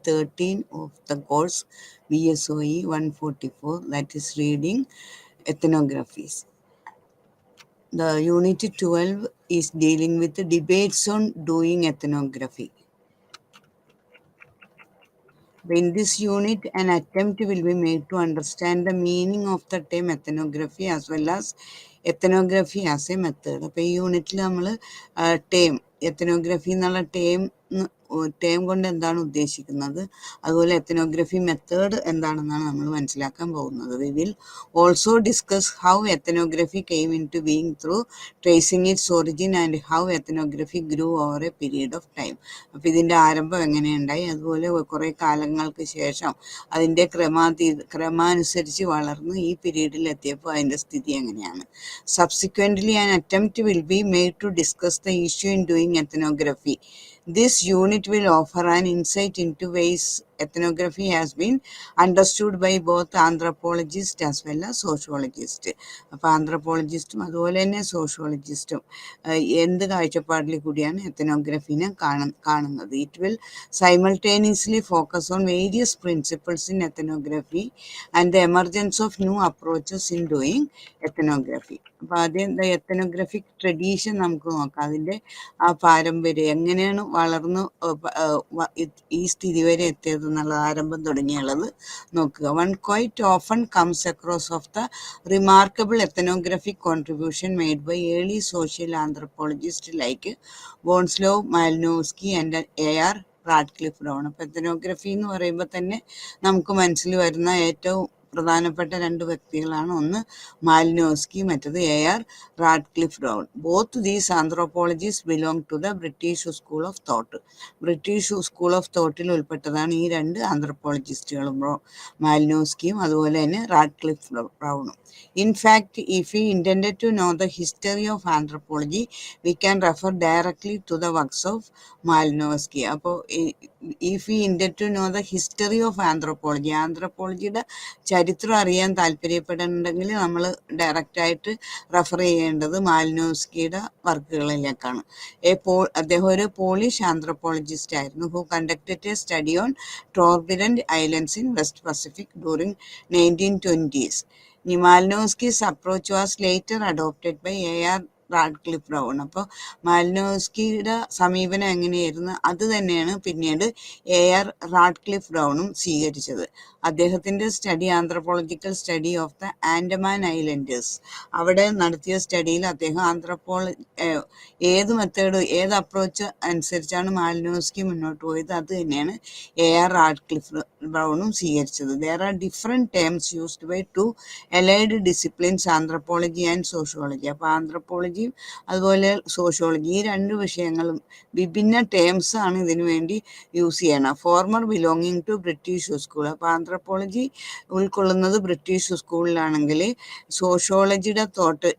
13 of the course BSOE 144, that is reading ethnographies. The unit 12 is dealing with the debates on doing ethnography. In this unit, an attempt will be made to understand the meaning of the term ethnography as well as ethnography as a method. അപ്പോൾ ഈ യൂണിറ്റിൽ നമ്മൾ term ethnography എന്നുള്ള term കൊണ്ട് എന്താണ് ഉദ്ദേശിക്കുന്നത്, അതുപോലെ ethnography method എന്താണെന്നാണ് നമ്മൾ മനസ്സിലാക്കാൻ പോകുന്നത്. We will also discuss how ethnography came into being through tracing its origin and how ethnography grew over a period of time. അപ്പോൾ ഇതിൻ്റെ ആരംഭം എങ്ങനെയുണ്ടായി, അതുപോലെ കുറേ കാലങ്ങൾക്ക് ശേഷം അതിൻ്റെ ക്രമാനുസരിച്ച് വളർന്ന് ഈ പീരീഡിൽ എത്തിയപ്പോൾ അതിൻ്റെ സ്ഥിതി എങ്ങനെയാണ്. Subsequently, an attempt will be made to discuss the issue in doing ethnography. This unit will offer an insight into ways ethnography has been understood by both anthropologists as well as sociologists. അപ്പോൾ ആന്ത്രപ്പോളജിസ്റ്റും അതുപോലെ തന്നെ സോഷ്യോളജിസ്റ്റും എന്ത് കാഴ്ചപ്പാടിൽ കൂടിയാണ് എത്തനോഗ്രഫീനെ കാണുന്നത്. It will simultaneously focus on various principles in ethnography and the emergence of new approaches in doing ethnography. അപ്പോൾ ആദ്യം എത്തനോഗ്രഫിക് tradition നമുക്ക് നോക്കാം. അതിൻ്റെ ആ പാരമ്പര്യം എങ്ങനെയാണ് വളർന്നു ഈ സ്ഥിതി വരെ എത്തിയത് എന്നുള്ള ആരംഭം തുടങ്ങിയുള്ളത് നോക്കുക. One quite often comes across of the remarkable ethnographic contribution made by early social anthropologist like Bronislaw, Malinowski and AR Radcliffe Brown. അപ്പോൾ എത്തനോഗ്രഫി എന്ന് പറയുമ്പോൾ തന്നെ നമുക്ക് മനസ്സിൽ വരുന്ന ഏറ്റവും പ്രധാനപ്പെട്ട രണ്ട് വ്യക്തികളാണ്, ഒന്ന് മാലിനോവ്സ്കി, മറ്റത് AR Radcliffe Brown. Both these anthropologist belong to the British school of thought. British school of തോട്ടിൽ ഉൾപ്പെട്ടതാണ് ഈ രണ്ട് ആന്ത്രോപോളജിസ്റ്റുകളും, മാലിനോവ്സ്കിയും അതുപോലെ തന്നെ റാഡ്ക്ലിഫ് ബ്രൗണും. In fact, if we intended to know the history of anthropology, we can refer directly to the works of Malinowski. അപ്പോൾ if we intend to know the history of anthropology, ആന്ത്രപ്പോളജിയുടെ ചരിത്രം അറിയാൻ താല്പര്യപ്പെടുന്നുണ്ടെങ്കിൽ നമ്മൾ ഡയറക്റ്റായിട്ട് റെഫർ ചെയ്യേണ്ടത് മാലിനോവ്സ്കിയുടെ വർക്കുകളിലേക്കാണ്. അദ്ദേഹം ഒരു പോളിഷ് ആന്ത്രപ്പോളജിസ്റ്റ് ആയിരുന്നു, who conducted a study on Trobriand Islands in West Pacific during 1920s. Malinowski's approach was later adopted by AR Radcliffe Brown. അപ്പോൾ മാലിനോവ്സ്കിയുടെ സമീപനം എങ്ങനെയായിരുന്നു അത് തന്നെയാണ് പിന്നീട് AR റാഡ്ക്ലിഫ് ബ്രൗണും സ്വീകരിച്ചത്. അദ്ദേഹത്തിൻ്റെ study anthropological study of the Andaman Islanders, അവിടെ നടത്തിയ സ്റ്റഡിയിൽ അദ്ദേഹം ഏത് മെത്തേഡ് ഏത് അപ്രോച്ച് അനുസരിച്ചാണ് മാലിനോവ്സ്കി മുന്നോട്ട് പോയത് അത് തന്നെയാണ് AR റാഡ്ക്ലിഫ് ബ്രൗണും സ്വീകരിച്ചത്. There are different terms used by two allied disciplines, anthropology and sociology. അപ്പോൾ ആന്ത്രപ്പോളജിയും അതുപോലെ സോഷ്യോളജി ഈ രണ്ട് വിഷയങ്ങളും വിഭിന്ന ടേംസ് ആണ് ഇതിനു വേണ്ടി യൂസ് ചെയ്യണം. Former belonging to British school. അപ്പോൾ ആന്ത്രപ്പോളജി ഉൾക്കൊള്ളുന്നത് ബ്രിട്ടീഷ് സ്കൂളിലാണെങ്കിൽ സോഷ്യോളജിയുടെ തോട്ട്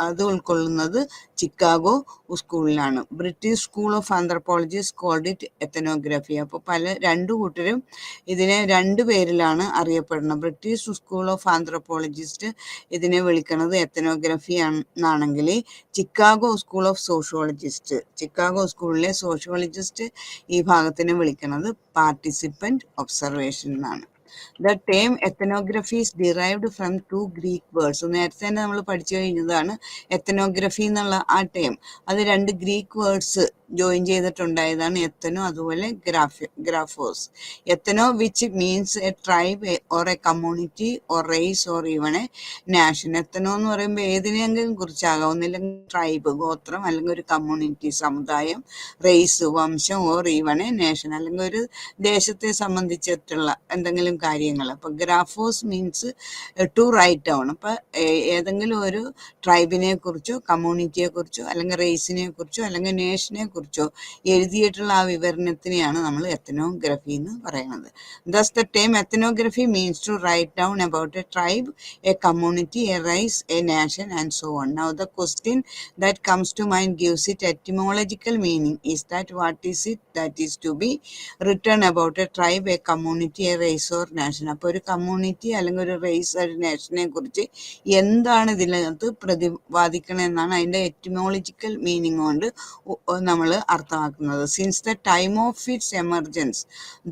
അത് ഉൾക്കൊള്ളുന്നത് ചിക്കാഗോ സ്കൂളിലാണ്. British school of anthropologist called it ethnography. അപ്പോൾ രണ്ടു കൂട്ടരും ഇതിനെ രണ്ട് പേരിലാണ് അറിയപ്പെടുന്നത്. ബ്രിട്ടീഷ് സ്കൂൾ ഓഫ് ആന്ത്രപ്പോളജിസ്റ്റ് ഇതിനെ വിളിക്കുന്നത് എത്തനോഗ്രഫി എന്നാണെങ്കിൽ ചിക്കാഗോ സ്കൂൾ ഓഫ് ചിക്കാഗോ സ്കൂളിലെ സോഷ്യോളജിസ്റ്റ് ഈ ഭാഗത്തിനെ വിളിക്കുന്നത് പാർട്ടിസിപ്പന്റ് ഒബ്സർവേഷൻ എന്നാണ്. The term ethnography is derived from two Greek words. നേരത്തെ തന്നെ നമ്മൾ പഠിച്ചു കഴിഞ്ഞതാണ് എത്തനോഗ്രഫി എന്നുള്ള ആ ടേം. അത് രണ്ട് ഗ്രീക്ക് വേർഡ്സ് ജോയിൻ ചെയ്തിട്ടുണ്ടായതാണ് എത്തനോ അതുപോലെ graphos. Ethno which means a tribe or a community or race or even a nation. Ethno എന്ന് പറയുമ്പോൾ ഏതിനെങ്കിലും കുറിച്ചാകാം, ഒന്നില്ലെങ്കിൽ ട്രൈബ് ഗോത്രം, അല്ലെങ്കിൽ ഒരു കമ്മ്യൂണിറ്റി സമുദായം, റേസ് വംശം, ഓർ ഈവൺ എ നേഷൻ അല്ലെങ്കിൽ ഒരു ദേശത്തെ സംബന്ധിച്ചിട്ടുള്ള എന്തെങ്കിലും കാര്യങ്ങൾ. അപ്പോൾ ഗ്രാഫോസ് മീൻസ് ടു റൈറ്റ് ഡൗൺ. അപ്പോൾ ഏതെങ്കിലും ഒരു ട്രൈബിനെ കുറിച്ചോ കമ്മ്യൂണിറ്റിയെ കുറിച്ചോ അല്ലെങ്കിൽ റേസിനെ കുറിച്ചോ അല്ലെങ്കിൽ നേഷനെ കുറിച്ചോ എഴുതിയിട്ടുള്ള ആ വിവരണത്തിനെയാണ് നമ്മൾ എത്തനോഗ്രഫി എന്ന് പറയുന്നത്. Thus the term ethnography means to write down about a tribe, a community, a race, a nation and so on. Now the question that comes to mind gives it etymological meaning. Is that what is it that is to be written about a tribe, a community, a race or nation. അപ്പോൾ ഒരു community അല്ലെങ്കിൽ ഒരു raise, ഒരു നാഷനെ കുറിച്ച് എന്താണ് ഇതിനകത്ത് പ്രതിപാദിക്കണമെന്നാണ് അതിൻ്റെ etymological meaning കൊണ്ട് നമ്മൾ അർത്ഥമാക്കുന്നത്. Since the time of its emergence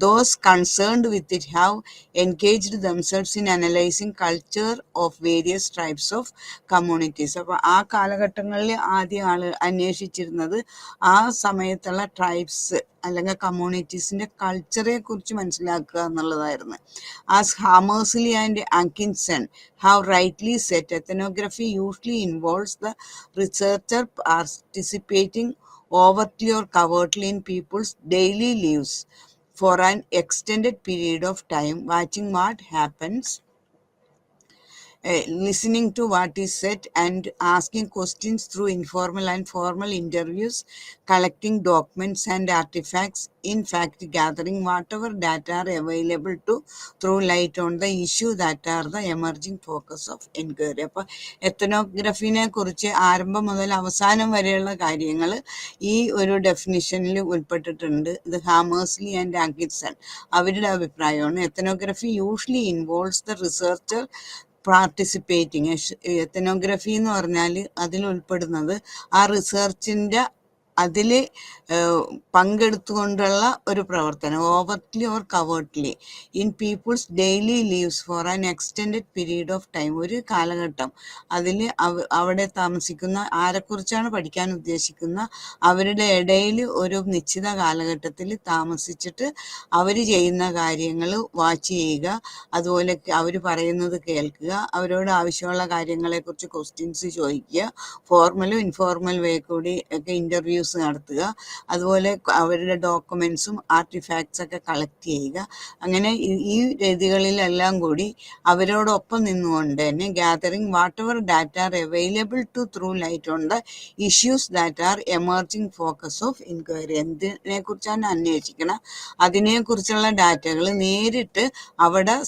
those concerned with it have engaged themselves in analysing culture of various types of communities. അപ്പോൾ ആ കാലഘട്ടങ്ങളിൽ ആദ്യം അന്വേഷിച്ചിരുന്നത് ആ സമയത്തുള്ള ട്രൈബ്സ് അല്ലെങ്കിൽ കമ്മ്യൂണിറ്റീസിൻ്റെ കൾച്ചറെ കുറിച്ച് മനസ്സിലാക്കുക എന്നുള്ളതായിരുന്നു. As Hammersley and Atkinson have rightly said, ethnography usually involves the researcher participating overtly or covertly in people's daily lives for an extended period of time, watching what happens, listening to what is said, and asking questions through informal and formal interviews, collecting documents and artifacts, in fact gathering whatever data are available to throw light on the issue that are the emerging focus of inquiry. അപ്പോൾ എത്തനോഗ്രഫിനെ കുറിച്ച് ആരംഭം മുതൽ അവസാനം വരെയുള്ള കാര്യങ്ങൾ ഈ ഒരു ഡെഫിനിഷനിൽ ഉൾപ്പെട്ടിട്ടുണ്ട്. ഇത് ഹാമേഴ്സ്ലി ആൻഡ് അങ്കിൻസൺ അവരുടെ അഭിപ്രായമാണ്. Ethnography usually involves the researcher participating. Ethnography എന്ന് പറഞ്ഞാൽ അതിൽ ഉൾപ്പെടുന്നത് ആ റിസർച്ചിൻ്റെ അതിൽ പങ്കെടുത്തുകൊണ്ടുള്ള ഒരു പ്രവർത്തനം, overtly or covertly, in people's daily lives for an extended period of time, ഒരു കാലഘട്ടം. അതിൽ അവിടെ താമസിക്കുന്ന ആരെക്കുറിച്ചാണ് പഠിക്കാൻ ഉദ്ദേശിക്കുന്ന അവരുടെ ഇടയിൽ ഒരു നിശ്ചിത കാലഘട്ടത്തിൽ താമസിച്ചിട്ട് അവർ ചെയ്യുന്ന കാര്യങ്ങൾ വാച്ച് ചെയ്യുക, അതുപോലെ അവർ പറയുന്നത് കേൾക്കുക, അവരോട് ആവശ്യമുള്ള കാര്യങ്ങളെക്കുറിച്ച് ക്വസ്റ്റ്യൻസ് ചോദിക്കുക, ഫോർമലും ഇൻഫോർമൽ വേ കൂടി ഒക്കെ ഇൻ്റർവ്യൂസ് നടത്തുക, അതുപോലെ അവരുടെ ഡോക്യുമെൻസും ആർട്ടിഫാക്ട്സ് ഒക്കെ കളക്ട് ചെയ്യുക. അങ്ങനെ ഈ രീതികളിലെല്ലാം കൂടി അവരോടൊപ്പം നിന്നുകൊണ്ട് തന്നെ gathering whatever data are available to throw light on the issues that are emerging focus of inquiry. എന്തിനെ കുറിച്ചാണ് അന്വേഷിക്കണം അതിനെക്കുറിച്ചുള്ള ഡാറ്റകൾ നേരിട്ട് അവിടെ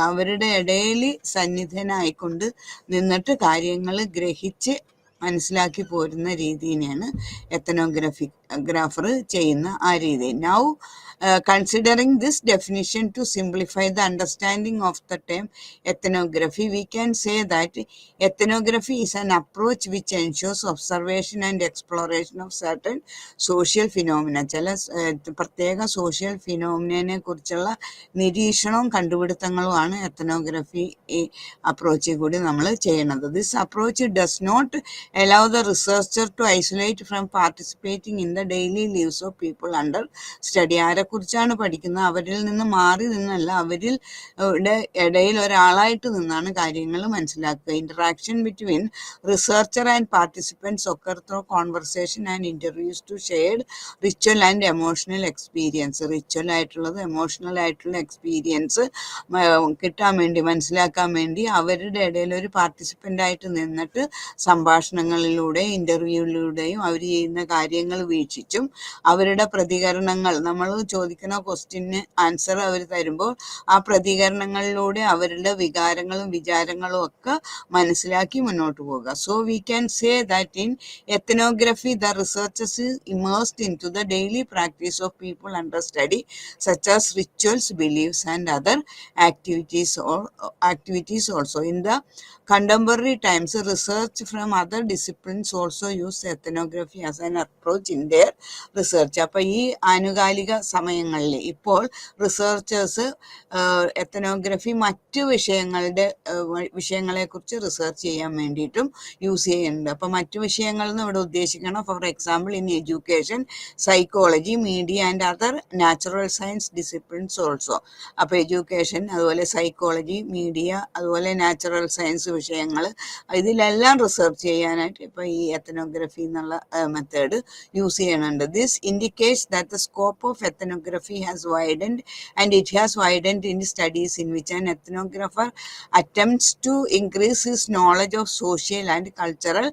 അവരുടെ ഇടയിൽ സന്നിധനായിക്കൊണ്ട് നിന്നിട്ട് കാര്യങ്ങൾ ഗ്രഹിച്ച് മനസ്സിലാക്കി പോരുന്ന രീതിയാണ് എത്തനോഗ്രാഫർ ചെയ്യുന്ന ആ രീതി. Now considering this definition to simplify the understanding of the term ethnography, we can say that ethnography is an approach which ensures observation and exploration of certain social phenomena. ചില പ്രത്യേക സോഷ്യൽ ഫിനോമിനെ കുറിച്ചുള്ള നിരീക്ഷണവും കണ്ടുപിടുത്തങ്ങളുമാണ് എത്തനോഗ്രഫി അപ്രോച്ചിൽ കൂടി നമ്മൾ ചെയ്യുന്നത്. This approach does not allow the researcher to isolate from participating in the daily lives of people under study. ആരെക്കുറിച്ചാണ് പഠിക്കുന്നത് അവരിൽ നിന്ന് മാറി നിന്നല്ല, അവരിൽ ഇടയിൽ ഒരാളായിട്ട് നിന്നാണ് കാര്യങ്ങൾ മനസ്സിലാക്കുക. Interaction between researcher and participants occur through conversation and interviews to shared ritual and emotional experience. Ritual ആയിട്ടുള്ളത് എമോഷണൽ ആയിട്ടുള്ള എക്സ്പീരിയൻസ് കിട്ടാൻ വേണ്ടി, മനസ്സിലാക്കാൻ വേണ്ടി അവരുടെ ഇടയിൽ ഒരു പാർട്ടിസിപ്പൻ്റ് ആയിട്ട് നിന്നിട്ട് സംഭാഷണങ്ങളിലൂടെ ഇൻ്റർവ്യൂയിലൂടെയും അവർ ചെയ്യുന്ന കാര്യങ്ങൾ വീക്ഷിച്ചും അവരുടെ പ്രതികരണങ്ങൾ, നമ്മൾ ചോദിക്കുന്ന ക്വസ്റ്റ്യന് ആൻസർ അവർ തരുമ്പോൾ ആ പ്രതികരണങ്ങളിലൂടെ അവരുടെ വികാരങ്ങളും വിചാരങ്ങളും ഒക്കെ മനസ്സിലാക്കി മുന്നോട്ട് പോകുക. So we can say that in ethnography the researchers immersed into the daily practice of people under study, such as rituals, beliefs, and other activities also. In the contemporary times, research from other disciplines also use ethnography as an approach in their research. അപ്പോൾ ഈ ആനുകാലിക സമയങ്ങളിൽ ഇപ്പോൾ researchers ethnography മറ്റു വിഷയങ്ങളെക്കുറിച്ച് research ചെയ്യാൻ വേണ്ടിയിട്ടും use ചെയ്യുന്നുണ്ട്. അപ്പോൾ മറ്റു വിഷയങ്ങൾ എന്ന് ഇവിടെ ഉദ്ദേശിക്കണം, for example in education, psychology, media and other natural science disciplines also. അപ്പോൾ എഡ്യൂക്കേഷൻ, അതുപോലെ സൈക്കോളജി, മീഡിയ, അതുപോലെ നാച്ചുറൽ സയൻസ് വിഷയങ്ങൾ, ഇതിലെല്ലാം റിസർച്ച് ചെയ്യാനായിട്ട് ഇപ്പോൾ ഈ എത്തനോഗ്രഫി എന്നുള്ള മെത്തേഡ് യൂസ് ചെയ്യുന്നുണ്ട്. This indicates that the scope of ethnography has widened, and it has widened in studies in which an ethnographer attempts to increase his knowledge of social and cultural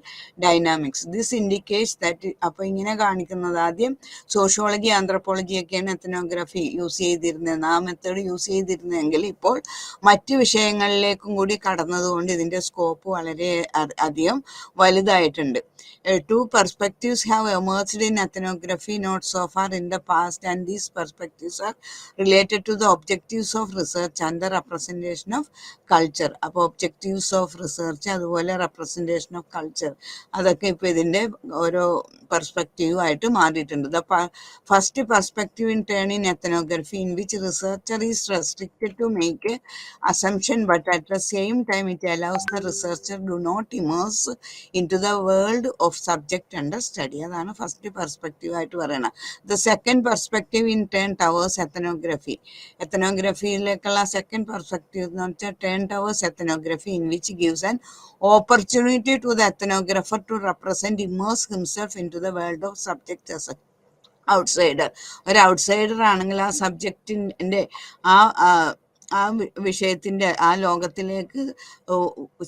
dynamics. This indicates that അപ്പോൾ ഇങ്ങനെ കാണിക്കുന്നത് ആദ്യം sociology, anthropology ഒക്കെയാണ് ethnography use ചെയ്തിരുന്നത്, ആ method use ചെയ്തിരുന്നതെങ്കിൽ ഇപ്പോൾ മറ്റു വിഷയങ്ങളിലേക്കും കൂടി കടന്നതുകൊണ്ട് ഇതിൻ്റെ സ്കോപ്പ് വളരെ അധികം വലുതായിട്ടുണ്ട്. Two perspectives have emerged in ethnography not so far in the past, and these perspectives are related to the objectives of research and the representation of culture. അപ്പോൾ objectives of research അതുപോലെ representation of culture അതൊക്കെ ഇപ്പോൾ ഇതിൻ്റെ ഓരോ perspective ആയിട്ട് മാറിയിട്ടുണ്ട്. The first perspective in turn in ethnography in which researcher is restricted to make a assumption, but at the same time it allows the researcher do not immerse into the world of subject under study. അതാണ് first perspective ആയിട്ട് പറയുന്നത്. The second perspective in turn towards ethnography. എത്തനോഗ്രഫിയിലേക്കുള്ള second perspective എന്ന് വെച്ചാൽ turn towards ethnography in which gives an opportunity to the ethnographer to represent, immerse himself into the world of subject as a outsider. ഒരു outsider ആണെങ്കിൽ ആ സബ്ജക്റ്റിൻ്റെ ആ വിഷയത്തിൻ്റെ ആ ലോകത്തിലേക്ക്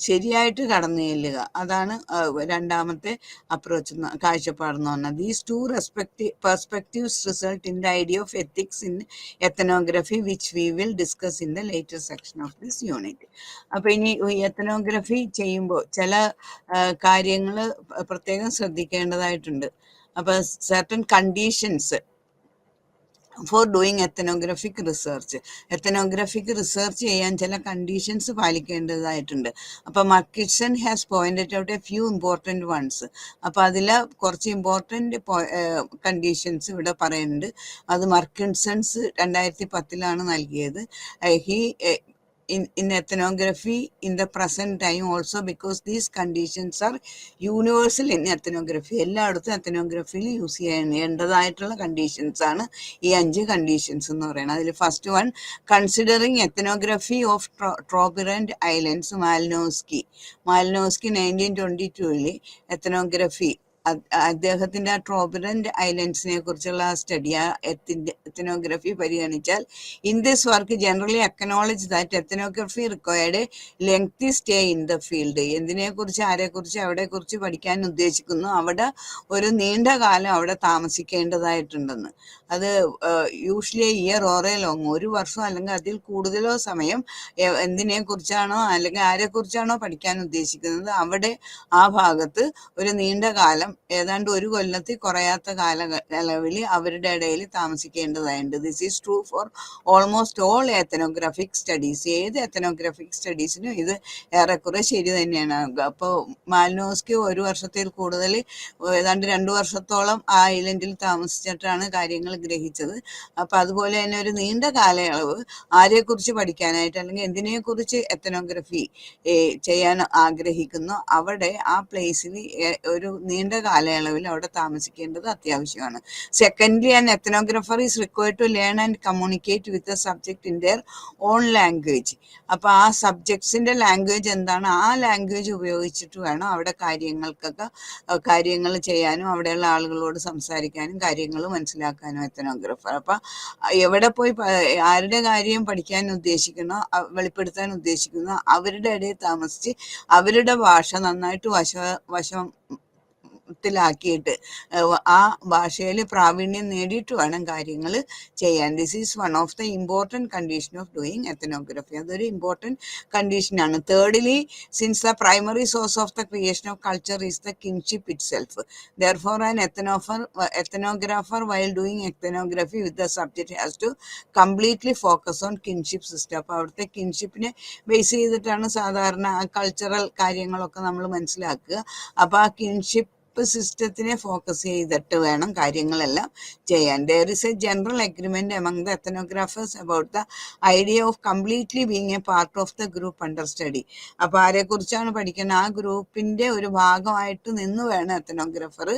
ശരിയായിട്ട് കടന്നു ചെല്ലുക. അതാണ് രണ്ടാമത്തെ അപ്രോച്ച് കാഴ്ചപ്പാടെന്ന് പറഞ്ഞാൽ. These two perspectives result in the idea of ethics in ethnography which we will discuss in the later section of this unit. അപ്പോൾ ഇനി എത്തനോഗ്രഫി ചെയ്യുമ്പോൾ ചില കാര്യങ്ങൾ പ്രത്യേകം ശ്രദ്ധിക്കേണ്ടതായിട്ടുണ്ട്. അപ്പോൾ certain conditions for doing ethnographic research. Ethnographic research ചെയ്യാൻ ചില കണ്ടീഷൻസ് പാലിക്കേണ്ടതായിട്ടുണ്ട്. അപ്പോൾ Atkinson has pointed out a few important ones. അപ്പോൾ അതിൽ കുറച്ച് ഇമ്പോർട്ടൻറ്റ് കണ്ടീഷൻസ് ഇവിടെ പറയുന്നുണ്ട്. അത് മർക്കിൻസൺസ് 2010 നൽകിയത്. He in ethnography in the present time also, because these conditions are universal in ethnography. എല്ലായിടത്തും എത്തനോഗ്രഫിയിൽ യൂസ് ചെയ്യേണ്ടതായിട്ടുള്ള കണ്ടീഷൻസ് ആണ് ഈ 5 കണ്ടീഷൻസ് എന്ന് പറയുന്നത്. അതിൽ first one, considering ethnography of Trobriand Islands. Malinowski 1922 ethnography അദ്ദേഹത്തിൻ്റെ ആ ട്രോബിറൻറ്റ് ഐലൻഡ്സിനെ കുറിച്ചുള്ള സ്റ്റഡി, ആ എത്തനോഗ്രഫി പരിഗണിച്ചാൽ, in this work generally acknowledge that ethnography required lengthy stay in the field. എന്തിനെക്കുറിച്ച്, ആരെക്കുറിച്ച്, അവിടെക്കുറിച്ച് പഠിക്കാൻ ഉദ്ദേശിക്കുന്നു അവിടെ ഒരു നീണ്ട കാലം അവിടെ താമസിക്കേണ്ടതായിട്ടുണ്ടെന്ന്. അത് usually year or a long, ഒരു വർഷം അല്ലെങ്കിൽ അതിൽ കൂടുതലോ സമയം എന്തിനെക്കുറിച്ചാണോ അല്ലെങ്കിൽ ആരെക്കുറിച്ചാണോ പഠിക്കാൻ ഉദ്ദേശിക്കുന്നത് അവിടെ ആ ഭാഗത്ത് ഒരു നീണ്ട കാലം, ഏതാണ്ട് ഒരു കൊല്ലത്തിൽ കുറയാത്ത കാലയളവിൽ അവരുടെ ഇടയിൽ താമസിക്കേണ്ടതായുണ്ട്. This is true for almost all ethnographic studies. ഏത് എത്തനോഗ്രഫിക് സ്റ്റഡീസിനും ഇത് ഏറെക്കുറെ ശരി തന്നെയാണ്. അപ്പോൾ മാലിനോസ്കി ഒരു വർഷത്തിൽ കൂടുതൽ, ഏതാണ്ട് 2 വർഷത്തോളം ആ ഐലൻഡിൽ താമസിച്ചിട്ടാണ് കാര്യങ്ങൾ ഗ്രഹിച്ചത്. അപ്പോൾ അതുപോലെ തന്നെ ഒരു നീണ്ട കാലയളവ് ആരെക്കുറിച്ച് പഠിക്കാനായിട്ട് അല്ലെങ്കിൽ എന്തിനെക്കുറിച്ച് എത്തനോഗ്രഫി ചെയ്യാൻ ആഗ്രഹിക്കുന്നു അവിടെ ആ പ്ലേസിൽ ഒരു നീണ്ട കാലയളവിൽ അവിടെ താമസിക്കേണ്ടത് അത്യാവശ്യമാണ്. Secondly, an ethnographer is required to learn and communicate with the subject in their own language. അപ്പോൾ ആ സബ്ജക്ട്സിൻ്റെ ലാംഗ്വേജ് എന്താണ്, ആ ലാംഗ്വേജ് ഉപയോഗിച്ചിട്ട് വേണം അവിടെ കാര്യങ്ങൾ ചെയ്യാനും അവിടെയുള്ള ആളുകളോട് സംസാരിക്കാനും കാര്യങ്ങൾ മനസ്സിലാക്കാനും എത്തനോഗ്രഫർ. അപ്പം എവിടെ പോയി ആരുടെ കാര്യം പഠിക്കാൻ ഉദ്ദേശിക്കുന്നോ, വെളിപ്പെടുത്താൻ ഉദ്ദേശിക്കുന്നോ അവരുടെ ഇടയിൽ താമസിച്ച് അവരുടെ ഭാഷ നന്നായിട്ട് ത്തിലാക്കിയിട്ട് ആ ഭാഷയിൽ പ്രാവീണ്യം നേടിയിട്ട് വേണം കാര്യങ്ങൾ ചെയ്യാൻ. This is one of the important condition of doing ethnography. അതൊരു ഇമ്പോർട്ടൻറ്റ് കണ്ടീഷനാണ്. Thirdly, since the primary source of the creation of culture is the kinship it self, therefore an ethnographer while doing ethnography with the subject has to completely focus on kinship system. അപ്പോൾ അവിടുത്തെ കിൻഷിപ്പിനെ base ചെയ്തിട്ടാണ് സാധാരണ cultural കാര്യങ്ങളൊക്കെ നമ്മൾ മനസ്സിലാക്കുക. അപ്പോൾ ആ kinship സിസ്റ്റത്തിനെ focus ചെയ്തിട്ട് വേണം കാര്യങ്ങളെല്ലാം ചെയ്യാൻ. There is a general agreement among the ethnographers about the idea of completely being a part of the group under study. അപ്പോൾ ആരെക്കുറിച്ചാണ് പഠിക്കുന്നത് ആ ഗ്രൂപ്പിന്റെ ഒരു ഭാഗമായിട്ട് നിന്ന് വേണം എത്തനോഗ്രാഫർ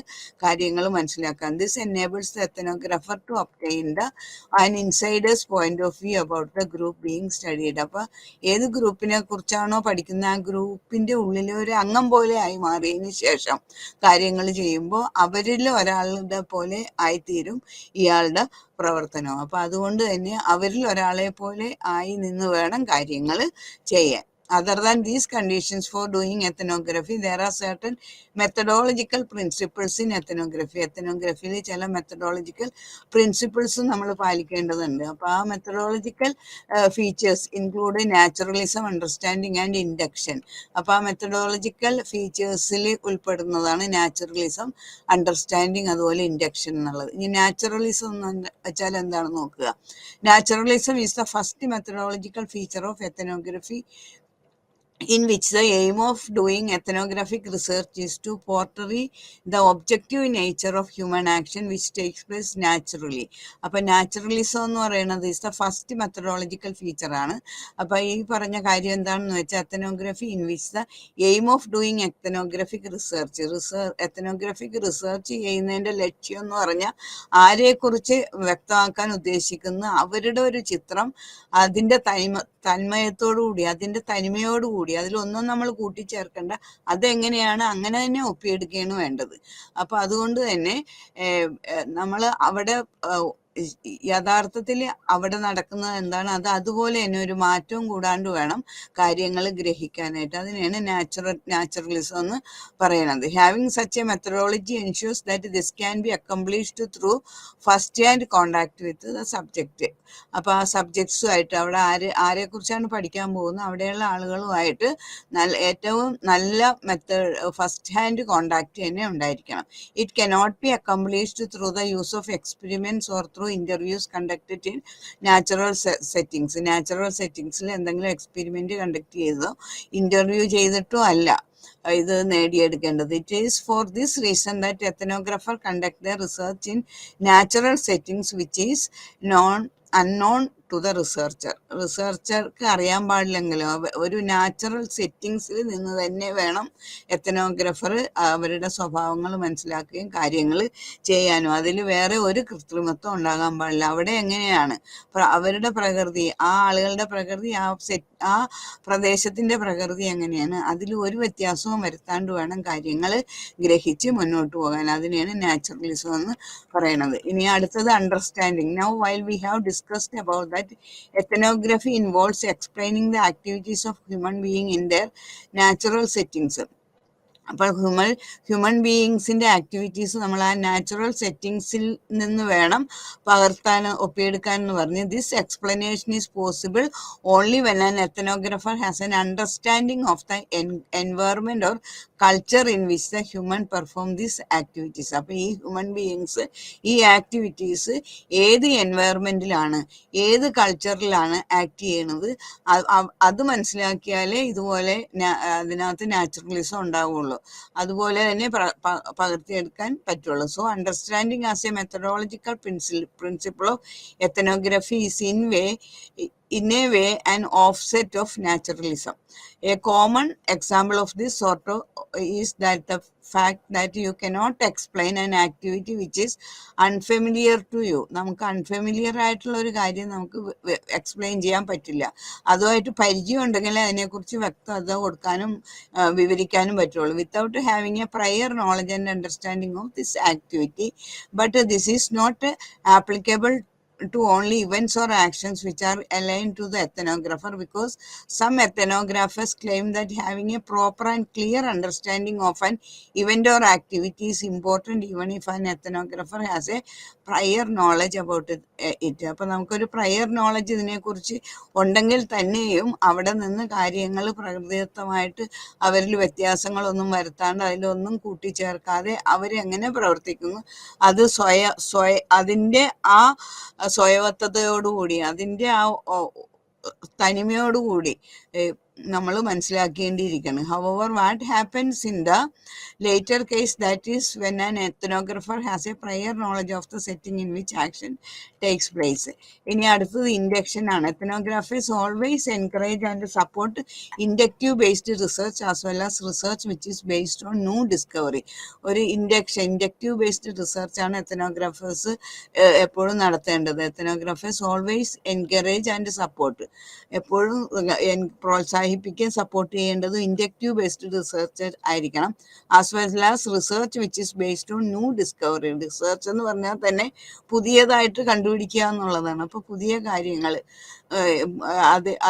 കാര്യങ്ങൾ മനസ്സിലാക്കാൻ. This enables the ethnographer to obtain the an insiders point of view about the group being studied. അപ്പോൾ ഏത് ഗ്രൂപ്പിനെ കുറിച്ചാണോ പഠിക്കുന്നത് ആ ഗ്രൂപ്പിന്റെ ഉള്ളിലെ ഒരു അംഗം പോലെ ആയി മാറിയതിന് ശേഷം കാര്യങ്ങൾ ചെയ്യുമ്പോൾ അവരിൽ ഒരാളുടെ പോലെ ആയിത്തീരും ഇയാളുടെ പ്രവർത്തനം. അപ്പം അതുകൊണ്ട് തന്നെ അവരിൽ ഒരാളെ പോലെ ആയി നിന്ന് വേണം കാര്യങ്ങൾ ചെയ്യാൻ. other than these conditions for doing ethnography, there are certain methodological principles in ethnography. ethnographyയിൽ ചില methodological principles നമ്മൾ പാലിക്കേണ്ടതുണ്ട്. അപ്പോൾ ആ methodological features include naturalism, understanding and induction. അപ്പോൾ ആ methodological featuresൽ ഉൾപ്പെടുന്നതാണ് naturalism, understanding, അതുപോലെ induction എന്നുള്ളത്. ഇനി naturalism എന്ന് വെച്ചാൽ എന്താണെന്ന് നോക്കുക. Naturalism is the first methodological feature of ethnography in which the aim of doing ethnographic research is to portray the objective nature of human action which takes place naturally. അപ്പോൾ naturalism എന്ന് പറയുന്നത് is the first methodological feature ആണ്. അപ്പോൾ ഈ പറഞ്ഞ കാര്യം എന്താണെന്ന് വെച്ചാൽ ethnography in which the aim of doing ethnographic research ചെയ്യുന്നതിൻ്റെ ലക്ഷ്യം എന്ന് പറഞ്ഞാൽ ആരെക്കുറിച്ച് വ്യക്തമാക്കാൻ ഉദ്ദേശിക്കുന്ന അവരുടെ ഒരു ചിത്രം അതിൻ്റെ തന്മയത്തോടുകൂടി അതിൻ്റെ തനിമയോടുകൂടി അതിലൊന്നും നമ്മൾ കൂട്ടിച്ചേർക്കേണ്ട, അതെങ്ങനെയാണ് അങ്ങനെ തന്നെ ഒപ്പിയെടുക്കുകയാണ് വേണ്ടത്. അപ്പൊ അതുകൊണ്ട് തന്നെ നമ്മൾ അവിടെ യഥാർത്ഥത്തിൽ അവിടെ നടക്കുന്നത് എന്താണ് അത് അതുപോലെ തന്നെ ഒരു മാറ്റവും കൂടാണ്ട് വേണം കാര്യങ്ങൾ ഗ്രഹിക്കാനായിട്ട്. അതിനെയാണ് നാച്ചുറലിസം എന്ന് പറയുന്നത്. Having such a methodology ensures that this can be accomplished through first hand contact with the subject. അപ്പോൾ ആ സബ്ജക്ട്സുമായിട്ട് അവിടെ ആരെക്കുറിച്ചാണ് പഠിക്കാൻ പോകുന്നത് അവിടെയുള്ള ആളുകളുമായിട്ട് ഏറ്റവും നല്ല ഫസ്റ്റ് ഹാൻഡ് കോണ്ടാക്ട് തന്നെ ഉണ്ടായിരിക്കണം. It cannot be accomplished through the use of experiments or through interviews conducted in natural സെറ്റിങ്സിൽ എന്തെങ്കിലും എക്സ്പെരിമെന്റ് കണ്ടക്ട് ചെയ്തോ ഇന്റർവ്യൂ ചെയ്തിട്ടോ അല്ല ഇത് നേടിയെടുക്കേണ്ടത്. It is for this reason that ethnographer conduct the research in natural settings which is unknown to the researcher. റിസർച്ചർക്ക് അറിയാൻ പാടില്ലെങ്കിലും ഒരു നാച്ചുറൽ സെറ്റിങ്സിൽ നിന്ന് തന്നെ വേണം എത്തനോഗ്രാഫർ അവരുടെ സ്വഭാവങ്ങൾ മനസ്സിലാക്കുകയും കാര്യങ്ങൾ ചെയ്യാനും. അതിൽ വേറെ ഒരു കൃത്രിമത്വം ഉണ്ടാകാൻ പാടില്ല. അവിടെ എങ്ങനെയാണ് അവരുടെ പ്രകൃതി, ആ ആളുകളുടെ പ്രകൃതി, ആ പ്രദേശത്തിന്റെ പ്രകൃതി എങ്ങനെയാണ്, അതിൽ ഒരു വ്യത്യാസവും വരുത്താണ്ട് വേണം കാര്യങ്ങൾ ഗ്രഹിച്ച് മുന്നോട്ട് പോകാൻ. അതിനെയാണ് നാച്ചുറലിസം എന്ന് പറയുന്നത്. ഇനി അടുത്തത് understanding. Now while we have discussed about that ethnography involves explaining the activities of human being in their natural settings. അപ്പോൾ ഹ്യൂമൻ ബീയിങ്സിന്റെ ആക്ടിവിറ്റീസ് നമ്മൾ ആ നാച്ചുറൽ സെറ്റിങ്സിൽ നിന്ന് വേണം പകർത്താൻ ഒപ്പിയെടുക്കാൻ എന്ന് പറഞ്ഞ് this explanation is possible only when an ethnographer has an understanding of the environment or culture in which the human perform these activities. അപ്പോൾ ഈ ഹ്യൂമൻ ബീയിങ്സ് ഈ ആക്ടിവിറ്റീസ് ഏത് എൻവയറമെന്റിലാണ് ഏത് കൾച്ചറിലാണ് ആക്ട് ചെയ്യണത് അത് മനസ്സിലാക്കിയാലേ ഇതുപോലെ അതിനകത്ത് നാച്ചുറലിസം ഉണ്ടാവുള്ളൂ, അതുപോലെ തന്നെ പകർത്തിയെടുക്കാൻ പറ്റുള്ളൂ. So understanding as A methodological principle of ethnography is in a way an offset of naturalism. A common example of this sort of is that the fact that you cannot explain an activity which is unfamiliar to you. നമുക്ക് unfamiliar ആയിട്ടുള്ള ഒരു കാര്യം നമുക്ക് explain ചെയ്യാൻ പറ്റില്ല. അതുമായിട്ട് പരിചയം ഉണ്ടെങ്കിൽ അതിനെക്കുറിച്ച് വ്യക്തത കൊടുക്കാനും വിവരിക്കാനും പറ്റുള്ളൂ. Without having a prior knowledge and understanding of this activity. But this is not applicable to only events or actions which are aligned to the ethnographer, because some ethnographers claim that having a proper and clear understanding of an event or activity is important even if an ethnographer has a prior knowledge about it. അപ്പോൾ നമുക്കൊരു prior knowledge ഇതിനെക്കുറിച്ച് ഉണ്ടെങ്കിൽ തന്നെയും അവിടെ നിന്ന് കാര്യങ്ങൾ പ്രകൃതിദത്തമായിട്ട് അവരിൽ വ്യത്യാസങ്ങളൊന്നും വരുത്താണ്ട് അതിലൊന്നും കൂട്ടിച്ചേർക്കാതെ അവരെങ്ങനെ പ്രവർത്തിക്കുന്നു അത് അതിൻ്റെ ആ സ്വയവത്തതയോടുകൂടി അതിൻ്റെ ആ തനിമയോടുകൂടി നമ്മൾ മനസ്സിലാക്കേണ്ടിയിരിക്കണം. However, what happens in the later case, that is when an ethnographer has a prior knowledge of the setting in which action takes place. ഇനി അടുത്തത് ഇൻഡക്ഷൻ ആണ്. Ethnographers always encourage and support inductive based research as well as research which is based on new discovery. ഒരു inductive based research ആണ് എത്തനോഗ്രാഫേഴ്സ് എപ്പോഴും നടത്തേണ്ടത്. എത്തനോഗ്രാഫേഴ്സ് always encourage and support, എപ്പോഴും പ്രോത്സാഹിപ്പിക്കുകയും support ചെയ്യേണ്ടത് ഇൻഡക്റ്റീവ് ബേസ്ഡ് റിസർച്ച് ആയിരിക്കണം. As well as research which is based on new discovery. Research എന്ന് പറഞ്ഞാൽ തന്നെ പുതിയതായിട്ട് കണ്ടുപിടിക്കുക എന്നുള്ളതാണ്. അപ്പോൾ പുതിയ കാര്യങ്ങൾ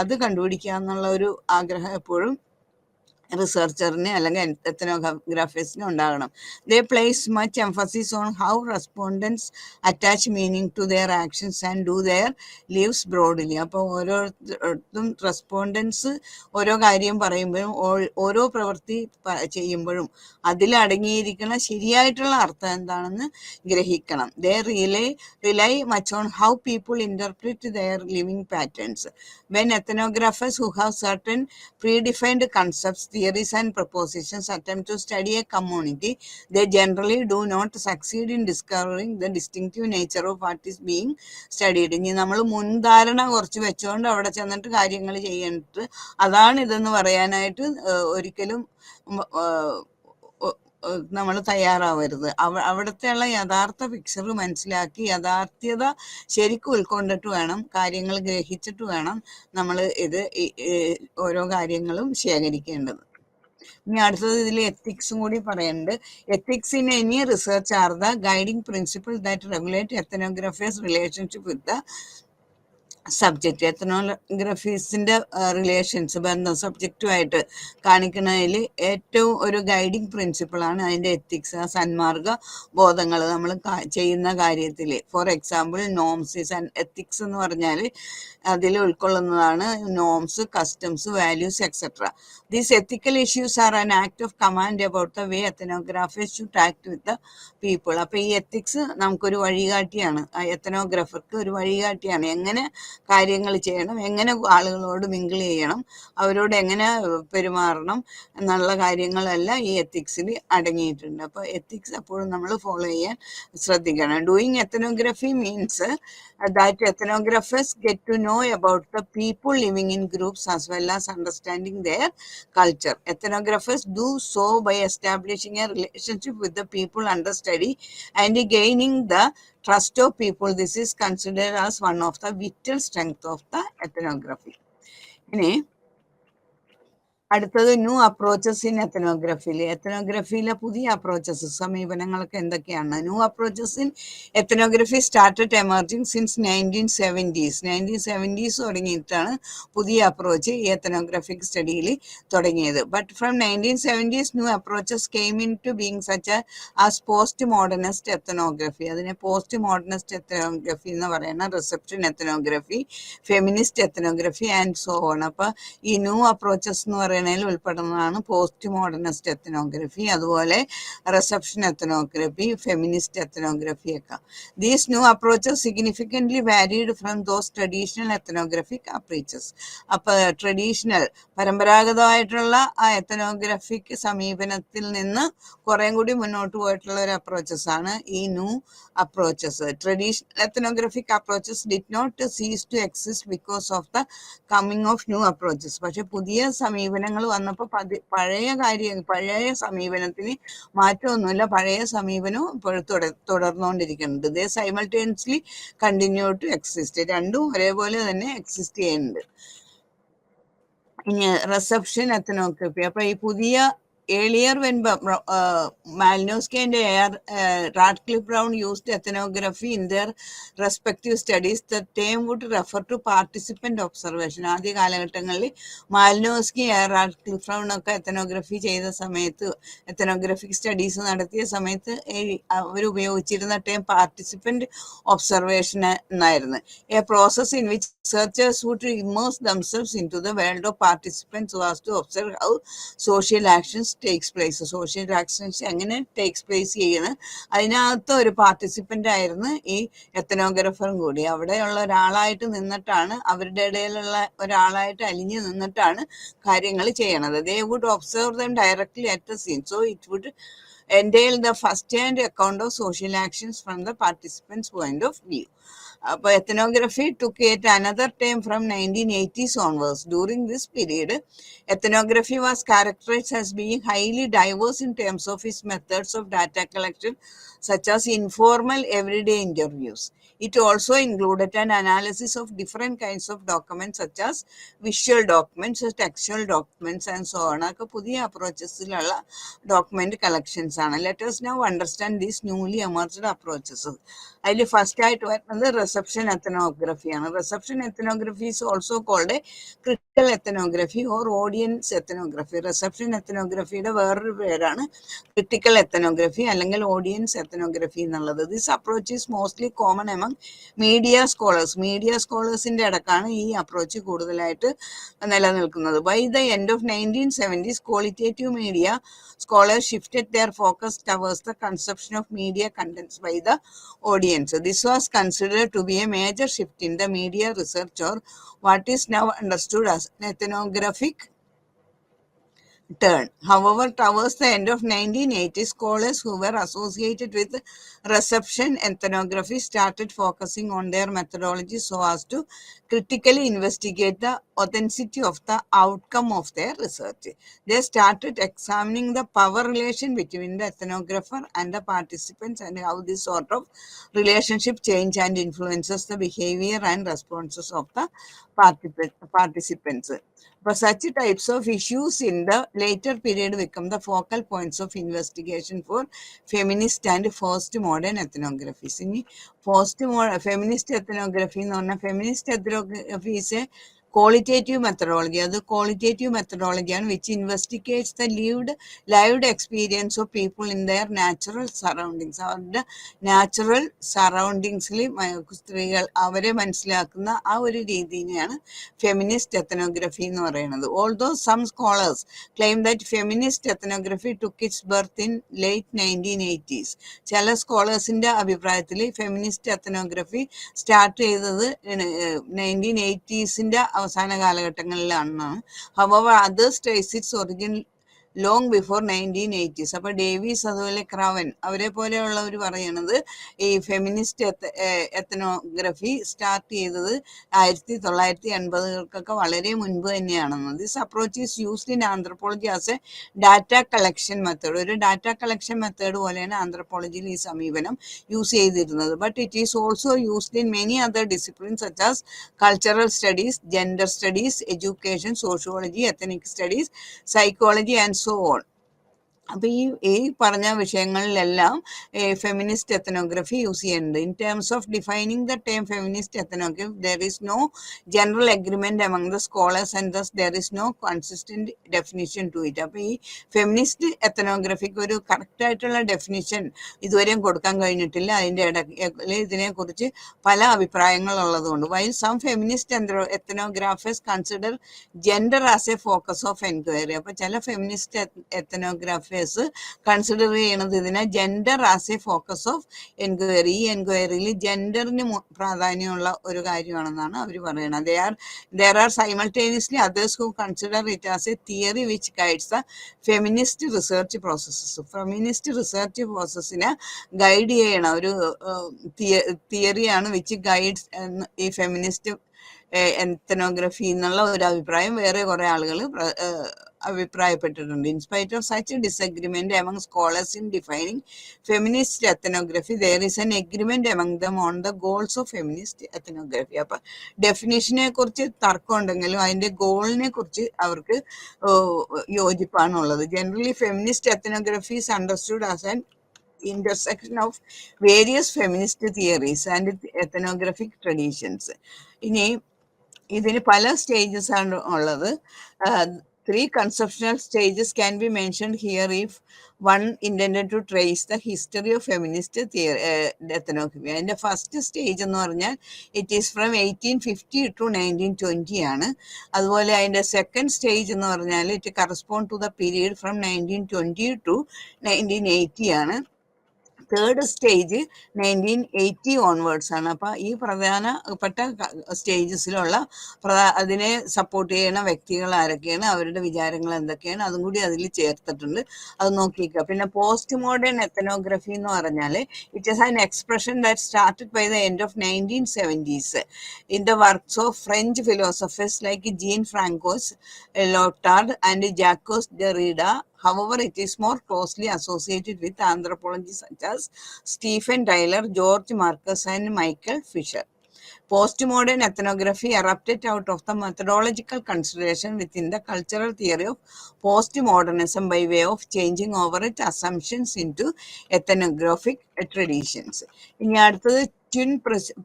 അത് കണ്ടുപിടിക്കുക എന്നുള്ള ഒരു ആഗ്രഹം എപ്പോഴും റിസർച്ചറിന് അല്ലെങ്കിൽ എത്തനോഗ്രാഫേഴ്സിന് ഉണ്ടാകണം. They place much emphasis on how respondents attach meaning to their actions and do their lives broadly. അപ്പോൾ ഓരോരുത്തർക്കും റെസ്പോണ്ടൻസ് ഓരോ കാര്യം പറയുമ്പോഴും ഓരോ പ്രവൃത്തി ചെയ്യുമ്പോഴും അതിലടങ്ങിയിരിക്കുന്ന ശരിയായിട്ടുള്ള അർത്ഥം എന്താണെന്ന് ഗ്രഹിക്കണം. They rely much on how people interpret their living patterns. When ethnographers who have certain predefined concepts, theories and propositions attempt to study a community, they generally do not succeed in discovering the distinctive nature of what is being studied. ഇനി നമ്മൾ മുൻധാരണ കുറച്ച് വെച്ചുകൊണ്ട് അവിടെ ചെന്നിട്ട് കാര്യങ്ങൾ ചെയ്യണ്ടിട്ട് അതാണ് ഇതെന്ന് പറയാനായിട്ട് ഒരിക്കലും നമ്മൾ തയ്യാറാവരുത്. അവിടുത്തെയുള്ള യഥാർത്ഥ പിക്ചർ മനസ്സിലാക്കി യഥാർത്ഥ്യത ശരിക്കും ഉൾക്കൊണ്ടിട്ട് വേണം, കാര്യങ്ങൾ ഗ്രഹിച്ചിട്ട് വേണം നമ്മൾ ഓരോ കാര്യങ്ങളും ശേഖരിക്കേണ്ടത്. ഇനി അടുത്തത് ഇതിൽ എത്തിക്സും കൂടി പറയുന്നുണ്ട്. Ethics in any research are the guiding principle that regulate ethnographers relationship with the subject. എത്തനോഗ്രഫീസിന്റെ റിലേഷൻസ്, ബന്ധം സബ്ജക്റ്റുമായിട്ട് കാണിക്കുന്നതിൽ ഏറ്റവും ഒരു ഗൈഡിങ് പ്രിൻസിപ്പിളാണ് അതിൻ്റെ എത്തിക്സ്, ആ സന്മാർഗ ബോധങ്ങൾ നമ്മൾ ചെയ്യുന്ന കാര്യത്തിൽ. For example norms. എത്തിക്സ് എന്ന് പറഞ്ഞാൽ അതിൽ ഉൾക്കൊള്ളുന്നതാണ് norms, customs, values etcetera. These ethical issues are an act of command about the way ethnographers should act with the people. അപ്പോൾ ഈ എത്തിക്സ് നമുക്കൊരു വഴികാട്ടിയാണ്, എത്തനോഗ്രാഫർക്ക് ഒരു വഴികാട്ടിയാണ്. എങ്ങനെ കാര്യങ്ങൾ ചെയ്യണം, എങ്ങനെ ആളുകളോട് മിങ്കിൾ ചെയ്യണം, അവരോട് എങ്ങനെ പെരുമാറണം എന്നുള്ള കാര്യങ്ങളെല്ലാം ഈ എത്തിക്സിൽ അടങ്ങിയിട്ടുണ്ട്. അപ്പോൾ എത്തിക്സ് എപ്പോഴും നമ്മൾ ഫോളോ ചെയ്യാൻ ശ്രദ്ധിക്കണം. Doing ethnography means that ethnographers get to know about the people living in groups as well as understanding their culture. Ethnographers do so by establishing a relationship with the people under study and gaining the trust of people. This is considered as one of the vital strengths of the ethnography. ഇനി അടുത്തത് new approaches in എത്തനോഗ്രഫിയിൽ. എത്തനോഗ്രഫിയിലെ പുതിയ approaches, സമീപനങ്ങളൊക്കെ എന്തൊക്കെയാണ്? New approaches in ethnography started emerging since 1970s. 1970s തുടങ്ങിയിട്ടാണ് പുതിയ approach ഈ എത്തനോഗ്രഫിക് സ്റ്റഡിയിൽ തുടങ്ങിയത്. But from 1970s new approaches came into being such as post modernist ethnography. അതിനെ പോസ്റ്റ് മോഡേണിസ്റ്റ് എത്തനോഗ്രഫി എന്ന് പറയുന്ന reception ethnography, feminist ethnography and so on. അപ്പോൾ ഈ ന്യൂ അപ്രോച്ചസ് എന്ന് പറയുന്നത് ഉൾപ്പെടുന്നതാണ് പോസ്റ്റ് മോഡേണിസ്റ്റ് എത്തനോഗ്രഫി, അതുപോലെ റിസപ്ഷൻ എത്തനോഗ്രഫി, ഫെമിനിസ്റ്റ് എത്തനോഗ്രഫി ഒക്കെ. These new approaches significantly varied from those traditional ethnographic approaches. അപ്പോൾ ട്രഡീഷണൽ പരമ്പരാഗതമായിട്ടുള്ള ആ എത്തനോഗ്രഫിക് സമീപനത്തിൽ നിന്ന് കുറേം കൂടി മുന്നോട്ട് പോയിട്ടുള്ള ഒരു അപ്രോച്ചസ് ആണ് ഈ new approaches. Traditional ethnographic approaches did not cease to exist because of the coming of new approaches. പക്ഷെ പുതിയ സമീപനങ്ങൾ വന്നപ്പോൾ പഴയ സമീപനത്തിന് മാറ്റമൊന്നുമില്ല, പഴയ സമീപനവും ഇപ്പോഴും തുടർന്നുകൊണ്ടിരിക്കുന്നുണ്ട്. ദേ സൈമൾട്ടേനിയസ്ലി കണ്ടിന്യൂ ടു എക്സിസ്റ്റ്. രണ്ടും ഒരേപോലെ തന്നെ എക്സിസ്റ്റ് ചെയ്യുന്നുണ്ട്. ഇനി റിസപ്ഷൻ എത്തനോഗ്രഫി. അപ്പൊ ഈ പുതിയ earlier when Malinowski and Radcliffe Brown used ethnography in their respective studies, the term would refer to participant observation. ആദ്യ കാലഘട്ടങ്ങളിൽ മാലിനോസ്കി റാഡ്ക്ലിഫ് ബ്രൗൺ ഒക്കെ എത്തനോഗ്രഫി ചെയ്ത സമയത്ത്, എത്തനോഗ്രഫിക് സ്റ്റഡീസ് നടത്തിയ സമയത്ത് അവർ ഉപയോഗിച്ചിരുന്ന ടേം പാർട്ടിസിപ്പന്റ് ഒബ്സർവേഷൻ എന്നായിരുന്നു. A process in which researchers would immerse themselves into the world of participants so as to observe how social actions takes place. Social actions എങ്ങനെ takes place ചെയ്യുന്നത്, അതിനകത്ത് ഒരു പാർട്ടിസിപ്പൻ്റ് ആയിരുന്നു ഈ എത്തനോഗ്രഫറും കൂടി. അവിടെയുള്ള ഒരാളായിട്ട് നിന്നിട്ടാണ്, അവരുടെ ഇടയിലുള്ള ഒരാളായിട്ട് അലിഞ്ഞു നിന്നിട്ടാണ് കാര്യങ്ങൾ ചെയ്യണത്. They would observe them directly at the scene. So it would entail the first-hand account of social actions from the participants' point of view. But ethnography took yet another term from 1980s onwards. During this period, ethnography was characterized as being highly diverse in terms of its methods of data collection, such as informal everyday interviews. It also included an analysis of different kinds of documents such as visual documents, textual documents and so on. ഒക്കെ പുതിയ അപ്രോച്ചസിലുള്ള document collections ആണ്. Let us now understand these newly emerged approaches. അതിൽ first ആയിട്ട് വരുന്നത് reception എത്തനോഗ്രഫിയാണ്. Reception ethnography is also called critical ethnography or audience ethnography. Reception എത്തനോഗ്രഫിയുടെ വേറൊരു പേരാണ് ക്രിട്ടിക്കൽ എത്തനോഗ്രഫി അല്ലെങ്കിൽ ഓഡിയൻസ് എത്തനോഗ്രഫി എന്നുള്ളത്. This approach is mostly common among media scholars. Media സ്കോളേഴ്സിന്റെ ഇടക്കാണ് ഈ അപ്രോച്ച് കൂടുതലായിട്ട് നിലനിൽക്കുന്നത്. By the end of 1970s, qualitative media scholars shifted their focus towards the conception of media contents by the audience. This was considered to be a major shift in the media research, or what is now understood as an ethnographic turn. However, towards the end of 1980s, scholars who were associated with reception ethnography started focusing on their methodology so as to critically investigate the authenticity of the outcome of their research. They started examining the power relation between the ethnographer and the participants and how this sort of relationship change and influences the behavior and responses of the participants. But such types of issues in the later period become the focal points of investigation for feminist and post-modern ethnographies. ഇനി feminist ethnography എന്ന് പറഞ്ഞാൽ feminist ethnography is A qualitative methodology. അത് qualitative methodology ആണ് which investigates the lived experience of people in their natural surroundings. അവരുടെ natural സറൗണ്ടിങ്സിൽ സ്ത്രീകൾ അവരെ മനസ്സിലാക്കുന്ന ആ ഒരു രീതിയാണ് ഫെമിനിസ്റ്റ് എത്തനോഗ്രഫി എന്ന് പറയുന്നത്. Although some scholars claim that feminist ethnography took its birth in late 1980s. ചില സ്കോളേഴ്സിന്റെ അഭിപ്രായത്തിൽ ഫെമിനിസ്റ്റ് എത്തനോഗ്രഫി സ്റ്റാർട്ട് ചെയ്തത് 1980s അവസാന കാലഘട്ടങ്ങളിലാണ്. However, others trace its origin long before 1980s. അപ്പോൾ ഡേവിസ് അതുപോലെ ക്രവൻ അവരെ പോലെയുള്ളവർ പറയണത് ഈ ഫെമിനിസ്റ്റ് എത്തനോഗ്രഫി സ്റ്റാർട്ട് ചെയ്തത് 1980-കൾക്കൊക്കെ വളരെ മുൻപ് തന്നെയാണെന്ന്. This approach is used in anthropology as a data collection method. ഒരു ഡാറ്റ കളക്ഷൻ മെത്തേഡ് പോലെയാണ് ആന്ത്രപ്പോളജിയിൽ ഈ സമീപനം യൂസ് ചെയ്തിരുന്നത്. But it is also used in many other disciplines such as cultural studies, gender studies, education, sociology, ethnic studies, psychology and so on. അപ്പൊ ഈ പറഞ്ഞ വിഷയങ്ങളിലെല്ലാം ഫെമിനിസ്റ്റ് എത്തനോഗ്രഫി യൂസ് ചെയ്യുന്നുണ്ട്. In terms of defining the term feminist ethnography there is no general agreement among the scholars and thus there is no consistent definition to it. അപ്പൊ ഈ feminist എത്തനോഗ്രഫിക്ക് ഒരു correct ആയിട്ടുള്ള definition ഇതുവരെയും കൊടുക്കാൻ കഴിഞ്ഞിട്ടില്ല. അതിന്റെ ഇടയിൽ ഇതിനെക്കുറിച്ച് പല അഭിപ്രായങ്ങൾ ഉള്ളതുകൊണ്ട് while some feminist ethnographers consider gender as a focus of enquiry. അപ്പൊ ചില ഫെമിനിസ്റ്റ് എത്തനോഗ്രാഫേഴ്സ് കൺസിഡർ ചെയ്യണത് ഇതിനെ gender as a focus of enquiry. ഈ എൻക്വയറിയിൽ ജെൻഡറിന് പ്രാധാന്യമുള്ള ഒരു കാര്യമാണെന്നാണ് അവർ പറയുന്നത്. There are simultaneously others who consider it as a theory which guides the feminist research processes. Feminist research പ്രോസസ്സിനെ ഗൈഡ് ചെയ്യണ ഒരു തിയറിയാണ് വിച്ച് ഗൈഡ്സ് ഈ ഫെമിനിസ്റ്റ് എത്തനോഗ്രഫി എന്നുള്ള ഒരു അഭിപ്രായം വേറെ കുറെ ആളുകൾ അഭിപ്രായപ്പെട്ടിട്ടുണ്ട്. In spite of such a disagreement among scholars in defining feminist ethnography, there is an agreement among them on the goals of feminist ethnography. അപ്പൊ ഡെഫിനേഷനെ കുറിച്ച് തർക്കം ഉണ്ടെങ്കിലും അതിന്റെ ഗോളിനെ കുറിച്ച് അവർക്ക് യോജിപ്പാണുള്ളത്. Generally feminist ethnography is understood as an intersection of various feminist theories and ethnographic traditions. ഇനി ഇതിന് പല സ്റ്റേജസ് ആണ് ഉള്ളത്. 3 conceptual stages can be mentioned here if one intended to trace the history of feminist ethnography. അതിന്റെ first stage എന്ന് പറഞ്ഞാൽ it is from 1850 to 1920 ആണ്. അതുപോലെ അതിന്റെ സെക്കൻഡ് സ്റ്റേജ് എന്ന് പറഞ്ഞാൽ it correspond to the period from 1920 to 1980 ആണ്. Third stage 1980 onwards ആണ്. അപ്പൊ ഈ പ്രധാനപ്പെട്ട സ്റ്റേജസിലുള്ള അതിനെ സപ്പോർട്ട് ചെയ്യുന്ന വ്യക്തികൾ ആരൊക്കെയാണ്, അവരുടെ വിചാരങ്ങൾ എന്തൊക്കെയാണ്, അതും കൂടി അതിൽ ചേർത്തിട്ടുണ്ട്. അത് നോക്കിക്കുക. പിന്നെ പോസ്റ്റ് മോഡേൺ എത്തനോഗ്രഫി എന്ന് പറഞ്ഞാൽ it is an expression that started by the end of 1970s in the works of French philosophers like Jean François, Lyotard and Jacques Derrida, However, it is more closely associated with anthropology such as Stephen Tyler, George Marcus, and Michael Fisher. Postmodern ethnography erupted out of the methodological consideration within the cultural theory of postmodernism by way of changing over its assumptions into ethnographic traditions. ഇനി അടുത്തത് twin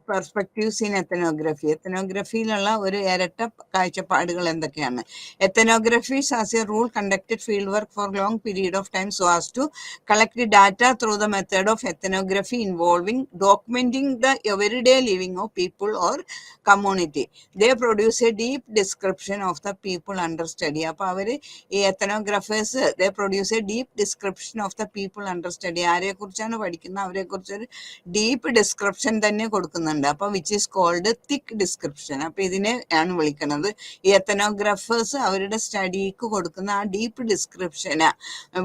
perspectives in ethnography. എത്തനോഗ്രഫിയിലുള്ള ഒരു ഇരട്ട കാഴ്ചപ്പാടുകൾ എന്തൊക്കെയാണ്? Ethnographies as a rule conducted field work for long period of time so as to collect data through the method of ethnography involving documenting the everyday living of people or community. They produce a deep description of the people under study. അപ്പോൾ അവർ ഈ എത്തനോഗ്രാഫേഴ്സ് they produce a deep description of the people under study. ആരെക്കുറിച്ചാണ് പഠിക്കുന്നത് അവരെക്കുറിച്ചൊരു deep description തന്നെ കൊടുക്കുന്നുണ്ട്. അപ്പോൾ which is called thick description. അപ്പോൾ ഇതിനെ ആണ് വിളിക്കുന്നത് ഈ എത്തനോഗ്രാഫേഴ്സ് അവരുടെ സ്റ്റഡിക്ക് കൊടുക്കുന്ന ആ ഡീപ്പ് ഡിസ്ക്രിപ്ഷന്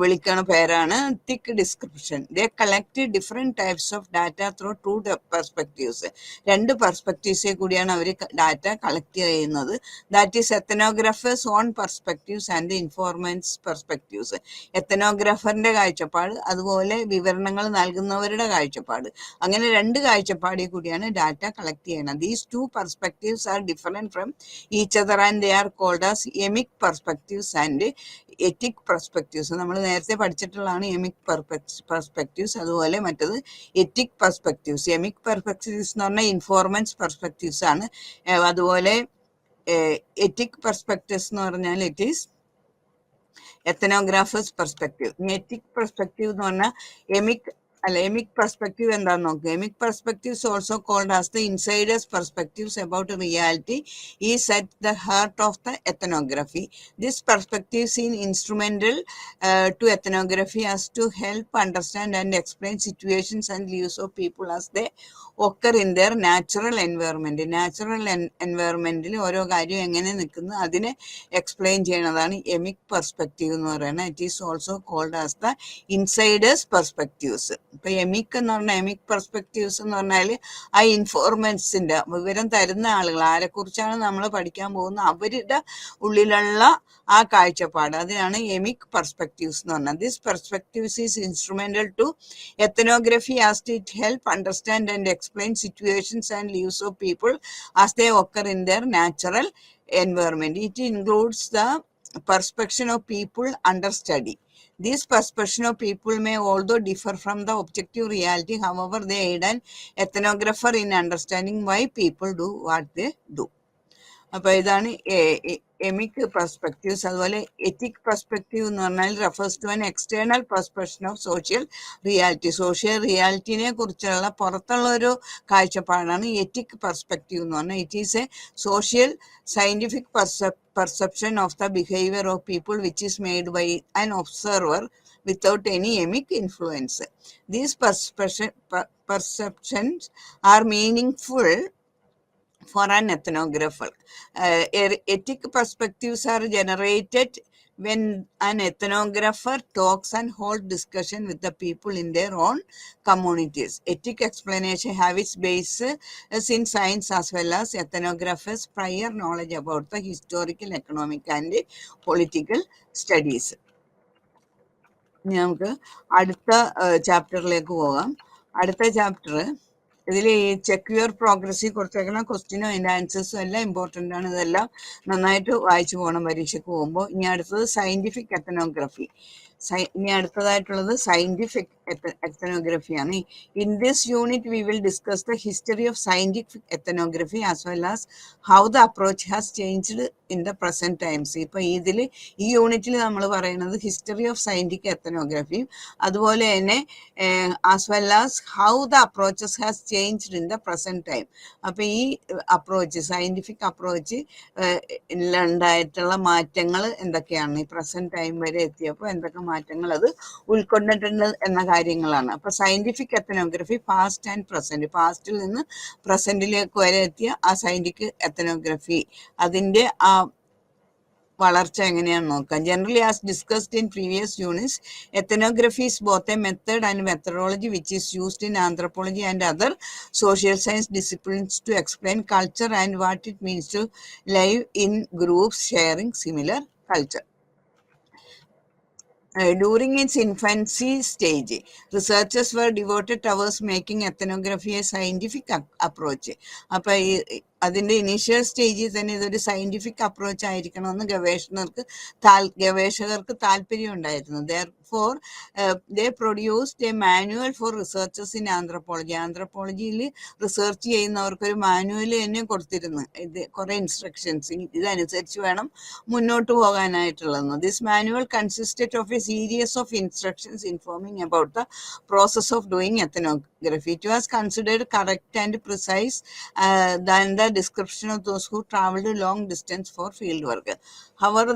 വിളിക്കണ പേരാണ് thick description. They collect different types of data through two perspectives. രണ്ട് പെർസ്പെക്റ്റീവ്സിൽ കൂടിയാണ് അവർ ഡാറ്റ കളക്ട് ചെയ്യുന്നത്. That is ethnographers own perspectives and informants perspectives. എത്തനോഗ്രാഫറിന്റെ കാഴ്ചപ്പാട് അതുപോലെ വിവരണങ്ങൾ നൽകുന്നവരുടെ കാഴ്ചപ്പാട്, അങ്ങനെ രണ്ട് കാഴ്ചപ്പാടിൽ കൂടിയാണ് ഡാറ്റ കളക്ട് ചെയ്യുന്നത്. These two perspectives are different from each other and they are called as emic perspectives and etic perspectives. നമ്മൾ നേരത്തെ പഠിച്ചിട്ടുള്ളതാണ് എമിക് പെർസ്പെക്റ്റീവ്സ്. അതുപോലെ മറ്റത് എറ്റിക് പെർസ്പെക്റ്റീവ്സ്. എമിക് പെർസ്പെക്റ്റീവ്സ് എന്ന് പറഞ്ഞാൽ ഇൻഫോർമൻസ് പെർസ്പെക്റ്റീവ്സ് ആണ്. അതുപോലെ എറ്റിക് പെർസ്പെക്റ്റീവ്സ് എന്ന് പറഞ്ഞാൽ it is ethnographers perspective. Etic perspective എന്ന് പറഞ്ഞാൽ എമിക് പെർസ്പെക്റ്റീവ് എന്താന്ന് നോക്കുക. Emic perspectives also called as the insiders perspectives about reality is at the heart of the ethnography. This perspectives is instrumental to ethnography as to help understand and explain situations and lives of people as they occur in their natural environment. Natural എൻവയറമെന്റിൽ ഓരോ കാര്യം എങ്ങനെ നിൽക്കുന്നു അതിനെ explain ചെയ്യുന്നതാണ് എമിക് perspective എന്ന് പറയുന്നത്. It is also called as the insiders perspectives. ഇപ്പൊ എമിക് എന്ന് പറഞ്ഞാൽ എമിക് പെർസ്പെക്റ്റീവ്സ് എന്ന് പറഞ്ഞാൽ ആ ഇൻഫോർമൻസിന്റെ വിവരം തരുന്ന ആളുകൾ ആരെക്കുറിച്ചാണ് നമ്മൾ പഠിക്കാൻ പോകുന്നത് അവരുടെ ഉള്ളിലുള്ള ആ കാഴ്ചപ്പാട് അതിനാണ് എമിക് പെർസ്പെക്റ്റീവ്സ് എന്ന് പറഞ്ഞാൽ. This perspectives is instrumental to ethnography as it help understand and explain situations and lives of people as they occur in their natural environment. It includes the perception of people under study. These perception of people may although differ from the objective reality, however they aid an ethnographer in understanding why people do what they do. അപ്പോൾ ഇതാണ് എമിക് perspectives. അതുപോലെ എറ്റിക് perspective എന്ന് പറഞ്ഞാൽ refers to an external perception of social reality. Social റിയാലിറ്റിനെ കുറിച്ചുള്ള പുറത്തുള്ള ഒരു കാഴ്ചപ്പാടാണ് എറ്റിക് പെർസ്പെക്റ്റീവ് എന്ന് പറഞ്ഞാൽ. It is a social scientific perception of the behavior of people which is made by an observer without any emic influence. These perceptions are meaningful for an ethnographer. Ethic perspectives are generated when an ethnographer talks and holds discussion with the people in their own communities. Ethic explanation have its basis in science as well as ethnographers' prior knowledge about the historical, economic and political studies. നമുക്ക് അടുത്ത ചാപ്റ്ററിലേക്ക് പോകാം. അടുത്ത chapter ഇതിൽ ഈ check your പ്രോഗ്രസ്സിൽ കൊടുത്തേക്കുന്ന ക്വസ്റ്റ്യനും അതിൻ്റെ ആൻസേഴ്സും എല്ലാം important ആണ്. ഇതെല്ലാം നന്നായിട്ട് വായിച്ചു പോകണം പരീക്ഷയ്ക്ക് പോകുമ്പോൾ. ഇനി അടുത്തത് സയൻറ്റിഫിക് എത്തനോഗ്രഫി. ഇനി അടുത്തതായിട്ടുള്ളത് scientific ethnography. In this unit, we will discuss the history of scientific ethnography as well as how the approach has changed in the present times. ഇപ്പോൾ ഈ യൂണിറ്റിൽ നമ്മൾ പറയുന്നത് ഹിസ്റ്ററി ഓഫ് സയന്റിഫിക് എത്തനോഗ്രഫിയും അതുപോലെ തന്നെ as well as how the approaches has changed in the present time. അപ്പോൾ ഈ approach scientific approach ഉണ്ടായിട്ടുള്ള മാറ്റങ്ങൾ എന്തൊക്കെയാണ്, ഈ പ്രസന്റ് ടൈം വരെ എത്തിയപ്പോൾ എന്തൊക്കെ മാറ്റങ്ങൾ അത് ഉൾക്കൊണ്ടിട്ടുണ്ട് എന്ന കാര്യങ്ങളാണ്. അപ്പൊ scientific ethnography past and present, പാസ്റ്റിൽ നിന്ന് പ്രസന്റിലേക്ക് വരെ എത്തിയ ആ സയന്റിഫിക് എത്തനോഗ്രഫി അതിന്റെ ആ വളർച്ച എങ്ങനെയാണെന്ന് നോക്കാം. Generally as discussed in previous units, ethnography is both a method and methodology which is used in anthropology and other social science disciplines to explain culture and what it means to live in groups sharing similar culture. During its infancy stage, researchers were devoted towards making ethnography a scientific approach. അപ്പോൾ അതിൻ്റെ initial സ്റ്റേജിൽ തന്നെ ഇതൊരു scientific approach ആയിരിക്കണമെന്ന് ഗവേഷകർക്ക് താല്പര്യം ഉണ്ടായിരുന്നു. Therefore, they produced a manual for researchers in anthropology. ആന്ത്രപ്പോളജിയിൽ research ചെയ്യുന്നവർക്കൊരു മാനുവൽ തന്നെ കൊടുത്തിരുന്നു. ഇത് കുറേ ഇൻസ്ട്രക്ഷൻസ് ഇതനുസരിച്ച് വേണം മുന്നോട്ട് പോകാനായിട്ടുള്ളതെന്ന്. This manual consisted of a series of instructions informing about the process of doing ethnography. It was considered correct and precise than the description of those who traveled long distance for field work. However,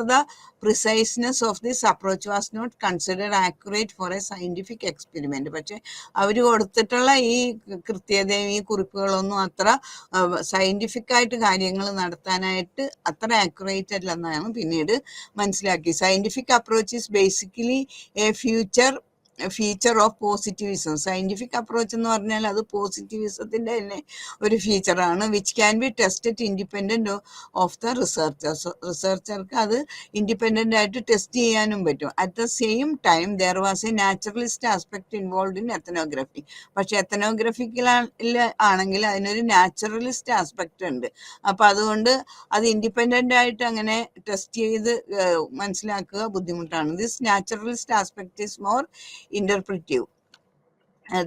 the preciseness of this approach was not considered accurate for a scientific experiment. പക്ഷെ അവർ കൊടുത്തിട്ടുള്ള ഈ കൃത്യതയും ഈ കുറിപ്പുകളൊന്നും അത്ര scientific ആയിട്ട് കാര്യങ്ങൾ നടത്താനായിട്ട് അത്ര ആക്യുറേറ്റ് അല്ലെന്നാണ് പിന്നീട് മനസ്സിലാക്കി. Scientific approach is basically a feature of positivism. Scientific approach എന്ന് പറഞ്ഞാൽ അത് പോസിറ്റിവിസത്തിൻ്റെ തന്നെ ഒരു ഫീച്ചറാണ്. Which can be tested independent of the റിസർച്ചർക്ക് അത് ഇൻഡിപെൻഡൻ്റ് ആയിട്ട് ടെസ്റ്റ് ചെയ്യാനും പറ്റും. At the same time there was a naturalist aspect involve in ethnography. പക്ഷെ ആണെങ്കിൽ അതിനൊരു നാച്ചുറലിസ്റ്റ് ആസ്പെക്ട് ഉണ്ട്. അപ്പം അതുകൊണ്ട് അത് ഇൻഡിപെൻഡൻ്റ് ആയിട്ട് അങ്ങനെ ടെസ്റ്റ് ചെയ്ത് മനസ്സിലാക്കുക ബുദ്ധിമുട്ടാണ്. This naturalist aspect is more interpretive.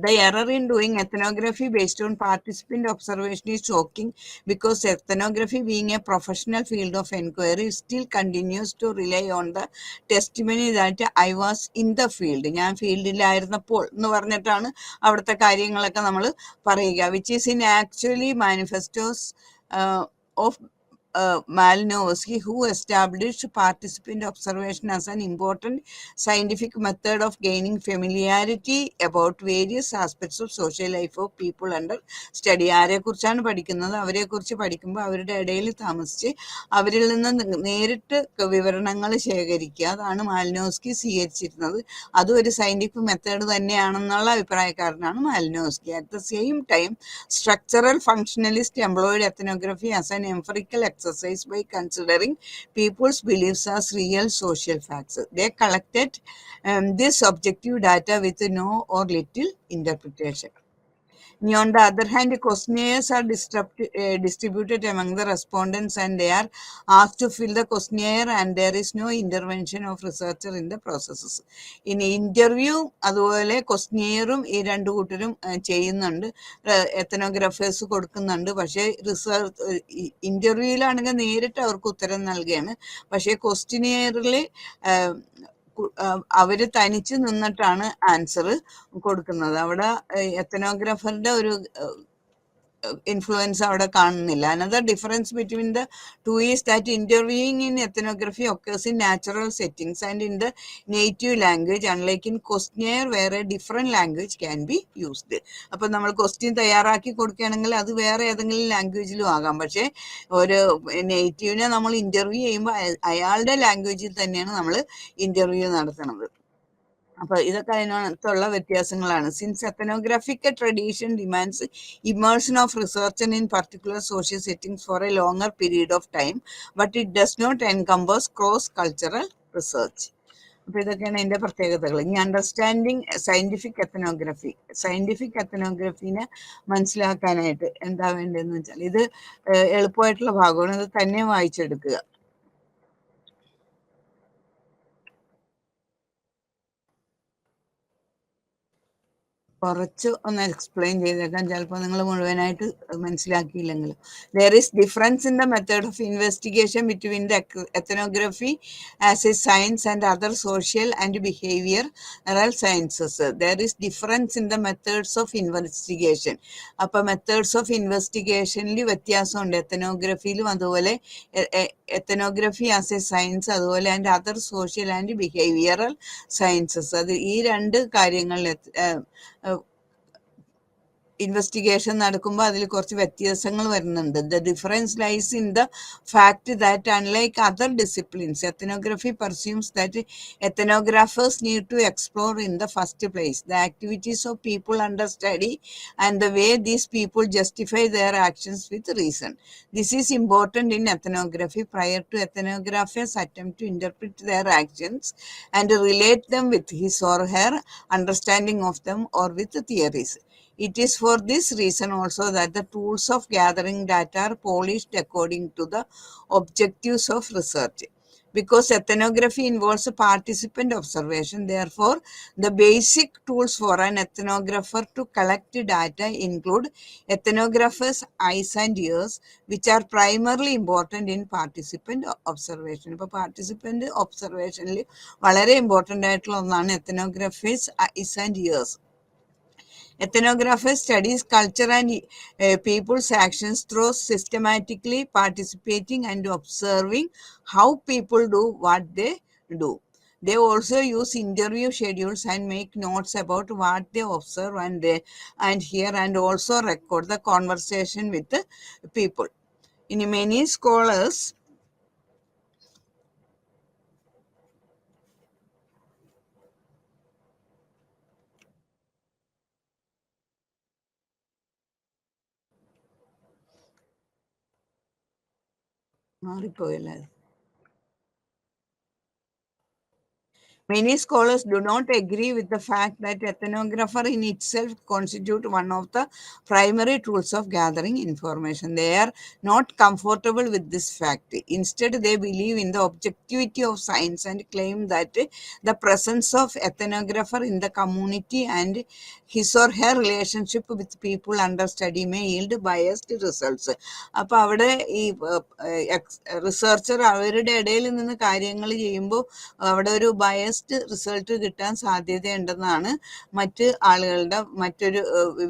The error in doing ethnography based on participant observation is shocking because ethnography, being a professional field of inquiry, still continues to rely on the testimony that I was in the field. ഞാൻ ഫീൽഡിലായിരുന്നപ്പോൾ എന്ന് പറഞ്ഞിട്ടാണ് അവിടുത്തെ കാര്യങ്ങളൊക്കെ നമ്മൾ പറയുക. which is in actually manifestos of Malinowski, who established participant observation as an important scientific method of gaining familiarity about various aspects of social life of people under study. ആരെക്കുറിച്ചാണ് പഠിക്കുന്നത്, അവരെക്കുറിച്ച് പഠിക്കുമ്പോൾ അവരുടെ ഇടയിൽ താമസിച്ച് അവരിൽ നിന്ന് നേരിട്ട് വിവരണങ്ങൾ ശേഖരിക്കുക. അതാണ് മാലിനോസ്കി സ്വീകരിച്ചിരുന്നത്. അതും ഒരു സയൻറ്റിഫിക് മെത്തേഡ് തന്നെയാണെന്നുള്ള അഭിപ്രായക്കാരനാണ് Malinowski. At the same time structural functionalist employed ethnography as an empirical exercise by considering people's beliefs as real social facts. They collected this objective data with no or little interpretation. On the other hand, questionnaires are distributed among the respondents and they are asked to fill the questionnaire and there is no intervention of researcher in the processes. In interview, അതുപോലെ ക്വസ്റ്റ്നെയറും ഈ രണ്ടു കൂട്ടരും ചെയ്യുന്നുണ്ട്, എത്തനോഗ്രാഫേഴ്സ് കൊടുക്കുന്നുണ്ട്. പക്ഷേ ഇന്റർവ്യൂവിലാണെങ്കിൽ നേരിട്ട് അവർക്ക് ഉത്തരം നൽകുകയാണ്. പക്ഷേ ക്വസ്റ്റ്നെയറിൽ അവർ തനിച്ച് നിന്നിട്ടാണ് ആൻസർ കൊടുക്കുന്നത്. അവിടെ എത്തനോഗ്രാഫറുടെ ഒരു influence അവിടെ കാണുന്നില്ല. Another difference between the two is that interviewing in ethnography occurs in natural settings and in the native language, unlike in questionnaire where a different language can be used. അപ്പോൾ നമ്മൾ question തയ്യാറാക്കി കൊടുക്കുകയാണെങ്കിൽ അത് വേറെ ഏതെങ്കിലും ലാംഗ്വേജിലും ആകാം. പക്ഷേ ഒരു നേറ്റീവിനെ നമ്മൾ ഇന്റർവ്യൂ ചെയ്യുമ്പോൾ അയാളുടെ ലാംഗ്വേജിൽ തന്നെയാണ് നമ്മൾ ഇന്റർവ്യൂ നടത്തുന്നത്. അപ്പോൾ ഇതൊക്കെ അതിനകത്തുള്ള വ്യത്യാസങ്ങളാണ്. Since ethnographic tradition demands immersion of research in particular social settings for a longer period of time, but it does not encumbers cross cultural research. അപ്പോൾ ഇതൊക്കെയാണ് എൻ്റെ പ്രത്യേകതകൾ. ഇനി അണ്ടർസ്റ്റാൻഡിങ് സയൻറ്റിഫിക് എത്തനോഗ്രഫീനെ മനസ്സിലാക്കാനായിട്ട് എന്താ വേണ്ടതെന്ന് വെച്ചാൽ ഇത് എളുപ്പമായിട്ടുള്ള ഭാഗമാണ്, ഇത് തന്നെ വായിച്ചെടുക്കുക. കുറച്ച് ഒന്ന് എക്സ്പ്ലെയിൻ ചെയ്തേക്കാം, ചിലപ്പോൾ നിങ്ങൾ മുഴുവനായിട്ട് മനസ്സിലാക്കിയില്ലെങ്കിൽ. There is difference in the method of investigation between the ethnography as a science and other social and behavioural sciences. There is difference in the methods of investigation. അപ്പോൾ മെത്തേഡ്സ് ഓഫ് ഇൻവെസ്റ്റിഗേഷനിൽ വ്യത്യാസമുണ്ട് എത്തനോഗ്രഫിയിലും. അതുപോലെ എത്തനോഗ്രഫി ആസ് എ സയൻസ്, അതുപോലെ and other social and behavioural sciences. അത് ഈ രണ്ട് കാര്യങ്ങളിൽ ഇൻവെസ്റ്റിഗേഷൻ നടക്കുമ്പോൾ അതിൽ കുറച്ച് വ്യത്യാസങ്ങൾ വരുന്നുണ്ട്. The difference lies in the fact that unlike other disciplines, ethnography presumes that ethnographers need to explore in the first place the activities of people under study and the way these people justify their actions with reason. This is important in ethnography prior to ethnographers attempt to interpret their actions and relate them with his or her understanding of them or with theories. It is for this reason also that the tools of gathering data are polished according to the objectives of research. Because ethnography involves a participant observation, therefore, the basic tools for an ethnographer to collect data include ethnographer's eyes and ears, which are primarily important in participant observation. ഇപ്പോൾ participant ഒബ്സർവേഷനിൽ വളരെ important ആയിട്ടുള്ള ഒന്നാണ് ethnographer's eyes and ears. Ethnographer studies culture and people's actions through systematically participating and observing how people do what they do. They also use interview schedules and make notes about what they observe and hear, and also record the conversation with the people. In many scholars, മാറിപ്പോയല്ലേ? Many scholars do not agree with the fact that ethnographer in itself constitute one of the primary tools of gathering information. They are not comfortable with this fact. Instead, they believe in the objectivity of science and claim that the presence of ethnographer in the community and his or her relationship with people under study may yield biased results. അപ്പോൾ അവിടെ ഈ researcher അവരുടെ ഇടയിൽ നിന്ന് കാര്യങ്ങൾ ചെയ്യുമ്പോൾ അവിടെ ഒരു ബയസ്ഡ് റിസൾട്ട് കിട്ടാൻ സാധ്യതയുണ്ടെന്നാണ് മറ്റ് ആളുകളുടെ മറ്റൊരു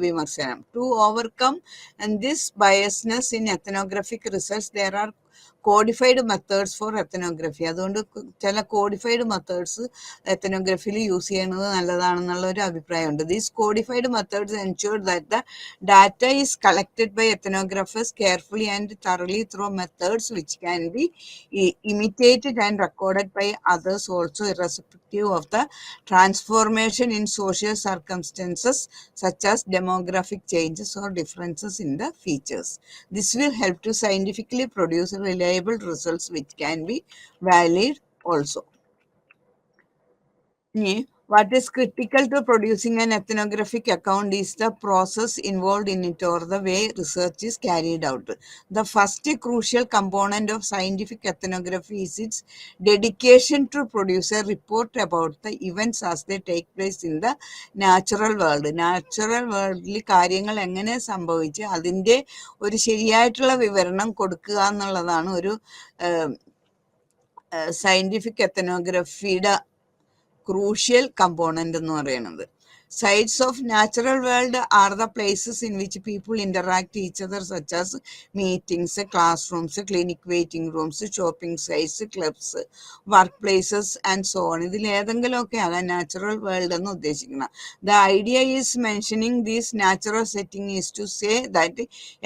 വിമർശനം. To overcome this biasness in ethnographic research there are codified methods for ethnography. അതുകൊണ്ട് ചില കോഡിഫൈഡ് മെത്തേഡ്സ് എത്തനോഗ്രഫിയിൽ യൂസ് ചെയ്യുന്നത് നല്ലതാണെന്നുള്ള ഒരു അഭിപ്രായമുണ്ട്. These codified methods ensure that the data is collected by ethnographers carefully and thoroughly through methods which can be imitated and recorded by others also, irrespective of the transformation in social circumstances such as demographic changes or differences in the features. This will help to scientifically produce reliable results which can be valid also. What is critical to producing an ethnographic account is the process involved in it, or the way research is carried out. The first crucial component of scientific ethnography is its dedication to produce a report about the events as they take place in the natural world. Natural വേൾഡിൽ കാര്യങ്ങൾ എങ്ങനെ സംഭവിച്ച് അതിൻ്റെ ഒരു ശരിയായിട്ടുള്ള വിവരണം കൊടുക്കുക എന്നുള്ളതാണ് ഒരു സയൻറ്റിഫിക് എത്തനോഗ്രഫിയുടെ crucial component എന്ന് പറയുന്നത്. Sites of natural world are the places in which people interact each other, such as meetings, classrooms, clinic waiting rooms, shopping sites, clubs, workplaces, and so on. ഇതിൽ ഏതെങ്കിലുമൊക്കെയാണ് നാച്ചുറൽ വേൾഡ് എന്ന് ഉദ്ദേശിക്കുന്നത്. The idea is mentioning this natural setting is to say that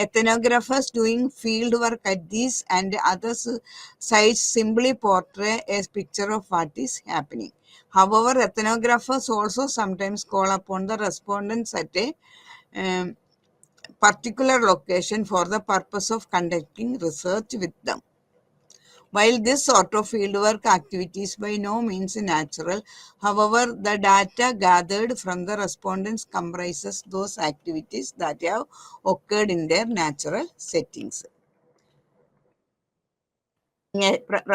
ethnographers doing field work at these and other sites simply portray a picture of what is happening. However, ethnographers also sometimes call upon the respondents at a particular location for the purpose of conducting research with them. While this sort of fieldwork activity is by no means natural, however, the data gathered from the respondents comprises those activities that have occurred in their natural settings.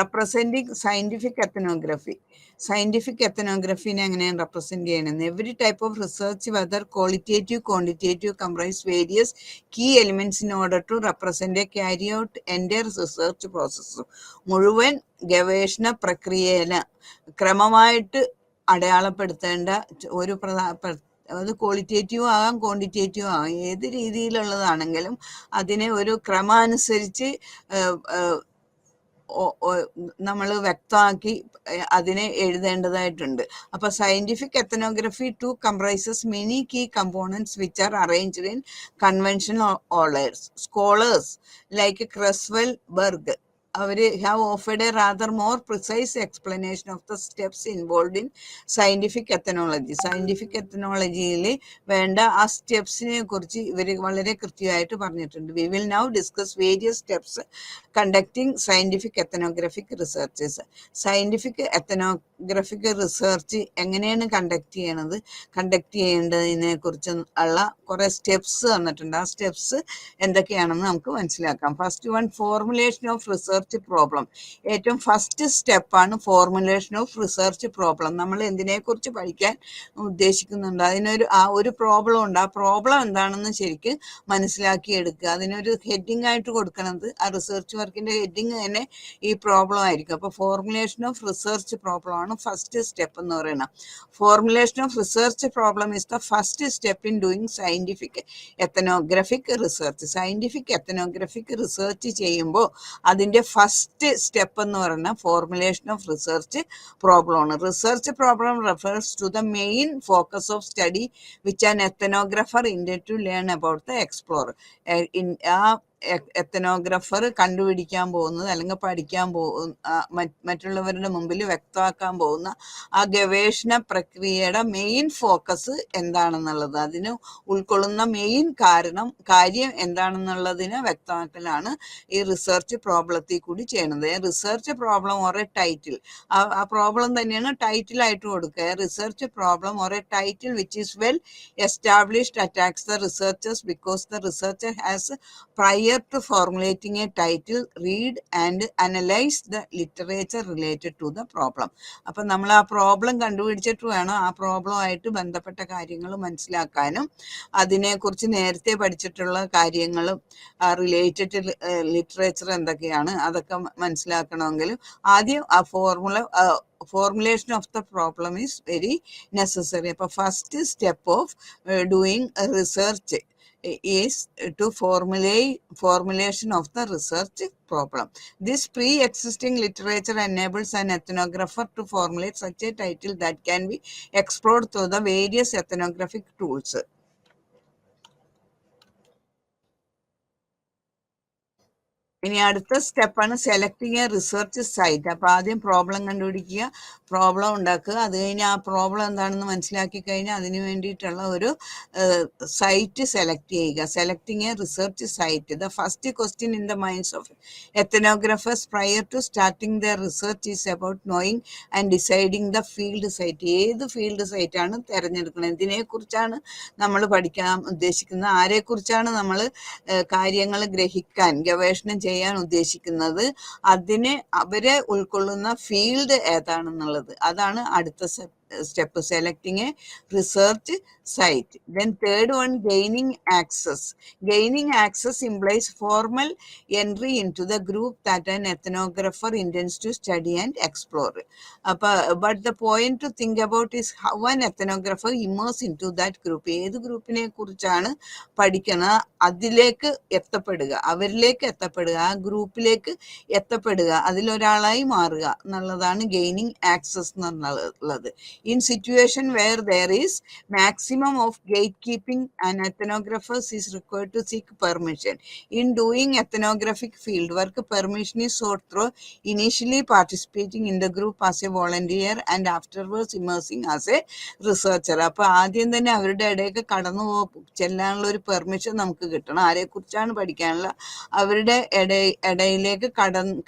Representing scientific ethnography. Scientific ethnography എങ്ങനെയാണ് represent ചെയ്യണമെന്ന്. Every type of research whether qualitative quantitative comprise various key elements in order to represent a carry out entire research process. മുഴുവൻ ഗവേഷണ പ്രക്രിയയില് ക്രമമായിട്ട് അടയാളപ്പെടുത്തേണ്ട ഒരു അത് qualitative ആകാം quantitative ആകാം, ഏത് രീതിയിലുള്ളതാണെങ്കിലും അതിനെ ഒരു ക്രമാനുസരിച്ച് നമ്മൾ വ്യക്തമാക്കി അതിനെ എഴുതേണ്ടതായിട്ടുണ്ട്. അപ്പോൾ scientific ethnography too comprises many key components which are arranged in conventional orders. Scholars like Creswell Burg അവർ have offered a rather more precise explanation of the steps involve in scientific ethnology. Scientific എത്തനോളജിയിൽ വേണ്ട ആ സ്റ്റെപ്സിനെ കുറിച്ച് ഇവർ വളരെ കൃത്യമായിട്ട് പറഞ്ഞിട്ടുണ്ട്. We will now discuss various steps conducting scientific ethnographic researches. Scientific ethnographic research എങ്ങനെയാണ് കണ്ടക്ട് ചെയ്യേണ്ടതിനെ കുറിച്ച് ഉള്ള കുറെ സ്റ്റെപ്സ് തന്നിട്ടുണ്ട്. ആ സ്റ്റെപ്സ് എന്തൊക്കെയാണെന്ന് നമുക്ക് മനസ്സിലാക്കാം. First one, formulation of research problem. ഏറ്റവും ഫസ്റ്റ് സ്റ്റെപ്പാണ് ഫോർമുലേഷൻ ഓഫ് റിസർച്ച് പ്രോബ്ലം. നമ്മൾ എന്തിനെ കുറിച്ച് പഠിക്കാൻ ഉദ്ദേശിക്കുന്നുണ്ട്, അതിനൊരു ഒരു പ്രോബ്ലം ഉണ്ട്. ആ പ്രോബ്ലം എന്താണെന്ന് ശരിക്കും മനസ്സിലാക്കി എടുക്കുക. അതിനൊരു ഹെഡിങ് ആയിട്ട് കൊടുക്കുന്നത്, ആ റിസർച്ച് വർക്കിന്റെ ഹെഡിങ് തന്നെ ഈ പ്രോബ്ലം ആയിരിക്കും. അപ്പോൾ ഫോർമുലേഷൻ ഓഫ് റിസർച്ച് പ്രോബ്ലം ആണ് ഫസ്റ്റ് സ്റ്റെപ്പ് എന്ന് പറയുന്നത്. Formulation of research problem is the first step in doing scientific ethnographic research. Scientific ethnographic research ചെയ്യുമ്പോൾ അതിന്റെ ഫസ്റ്റ് സ്റ്റെപ്പ് എന്ന് പറയുന്നത് ഫോർമുലേഷൻ ഓഫ് റിസർച്ച് പ്രോബ്ലം ആണ്. Research problem refers to the main focus of study which an ethnographer intend to learn about the explore. ആ ethnographer കണ്ടുപിടിക്കാൻ പോകുന്നത് അല്ലെങ്കിൽ പഠിക്കാൻ മറ്റുള്ളവരുടെ മുമ്പിൽ വ്യക്തമാക്കാൻ പോകുന്ന ആ ഗവേഷണ പ്രക്രിയയുടെ മെയിൻ ഫോക്കസ് എന്താണെന്നുള്ളത്, അതിന് ഉൾക്കൊള്ളുന്ന മെയിൻ കാര്യം എന്താണെന്നുള്ളതിനെ വ്യക്തമാക്കലാണ് ഈ റിസർച്ച് പ്രോബ്ലത്തിൽ കൂടി ചെയ്യുന്നത്. റിസർച്ച് പ്രോബ്ലം ഓരോ ടൈറ്റിൽ, ആ പ്രോബ്ലം തന്നെയാണ് ടൈറ്റിലായിട്ട് കൊടുക്കുക. റിസർച്ച് പ്രോബ്ലം ഓരോ title which is well established attacks the researchers because the researcher has prior to formulating a title, read and analyze the literature related to the problem. അപ്പൊ നമ്മൾ ആ problem കണ്ടുപിടിച്ചിട്ട് വേണം ആ പ്രോബ്ലമായിട്ട് ബന്ധപ്പെട്ട കാര്യങ്ങൾ മനസ്സിലാക്കാനും അതിനെക്കുറിച്ച് നേരത്തെ പഠിച്ചിട്ടുള്ള കാര്യങ്ങളും റിലേറ്റഡ് ലിറ്ററേച്ചർ എന്തൊക്കെയാണ് അതൊക്കെ മനസ്സിലാക്കണമെങ്കിലും ആദ്യം ആ formulation of the problem is very necessary. അപ്പോൾ first step of doing research is to formulation of the research problem. This pre-existing literature enables an ethnographer to formulate such a title that can be explored through the various ethnographic tools. ഇനി അടുത്ത സ്റ്റെപ്പാണ് selecting a research site. അപ്പോൾ ആദ്യം problem കണ്ടുപിടിക്കുക, problem ഉണ്ടാക്കുക, അത് കഴിഞ്ഞ് ആ പ്രോബ്ലം എന്താണെന്ന് മനസ്സിലാക്കി കഴിഞ്ഞാൽ അതിന് വേണ്ടിയിട്ടുള്ള ഒരു സൈറ്റ് സെലക്ട് ചെയ്യുക. Selecting a research site. The first question in the minds of ethnographers prior to starting the research is about knowing and deciding the field site. ഏത് ഫീൽഡ് സൈറ്റാണ് തിരഞ്ഞെടുക്കുന്നത്, എന്തിനെക്കുറിച്ചാണ് നമ്മൾ പഠിക്കാൻ ഉദ്ദേശിക്കുന്നത്, ആരെക്കുറിച്ചാണ് നമ്മൾ കാര്യങ്ങൾ ഗ്രഹിക്കാൻ ഗവേഷണം ചെയ്യാൻ ഉദ്ദേശിക്കുന്നത്, അവരെ ഉൾക്കൊള്ളുന്ന ഫീൽഡ് ഏതാണെന്നുള്ളത്, അതാണ് അടുത്ത step selecting a research site. Then third one, gaining access. Gaining access implies formal entry into the group that an ethnographer intends to study and explore. But the point to think about is how an ethnographer immerse into that group. ഏത് ഗ്രൂപ്പിനെ കുറിച്ചാണ് പഠിക്കുന്നത് അതിലേക്ക് എത്തപ്പെടുക, അവരിലേക്ക് എത്തപ്പെടുക, ആ ഗ്രൂപ്പിലേക്ക് എത്തപ്പെടുക, അതിലൊരാളായി മാറുക എന്നുള്ളതാണ് ഗെയിനിങ് ആക്സസ് എന്നുള്ളത്. In situation where there is maximum of gatekeeping, an ethnographer is required to seek permission. In doing ethnographic fieldwork, permission is sought through initially participating in the group as a volunteer and afterwards immersing as a researcher. അപ്പോൾ ആദ്യം തന്നെ അവരുടെ ഇടയ്ക്ക് കടന്നു ചെല്ലാനുള്ള ഒരു permission നമുക്ക് കിട്ടണം. ആരെക്കുറിച്ചാണ് പഠിക്കാനുള്ള അവരുടെ ഇടയിലേക്ക്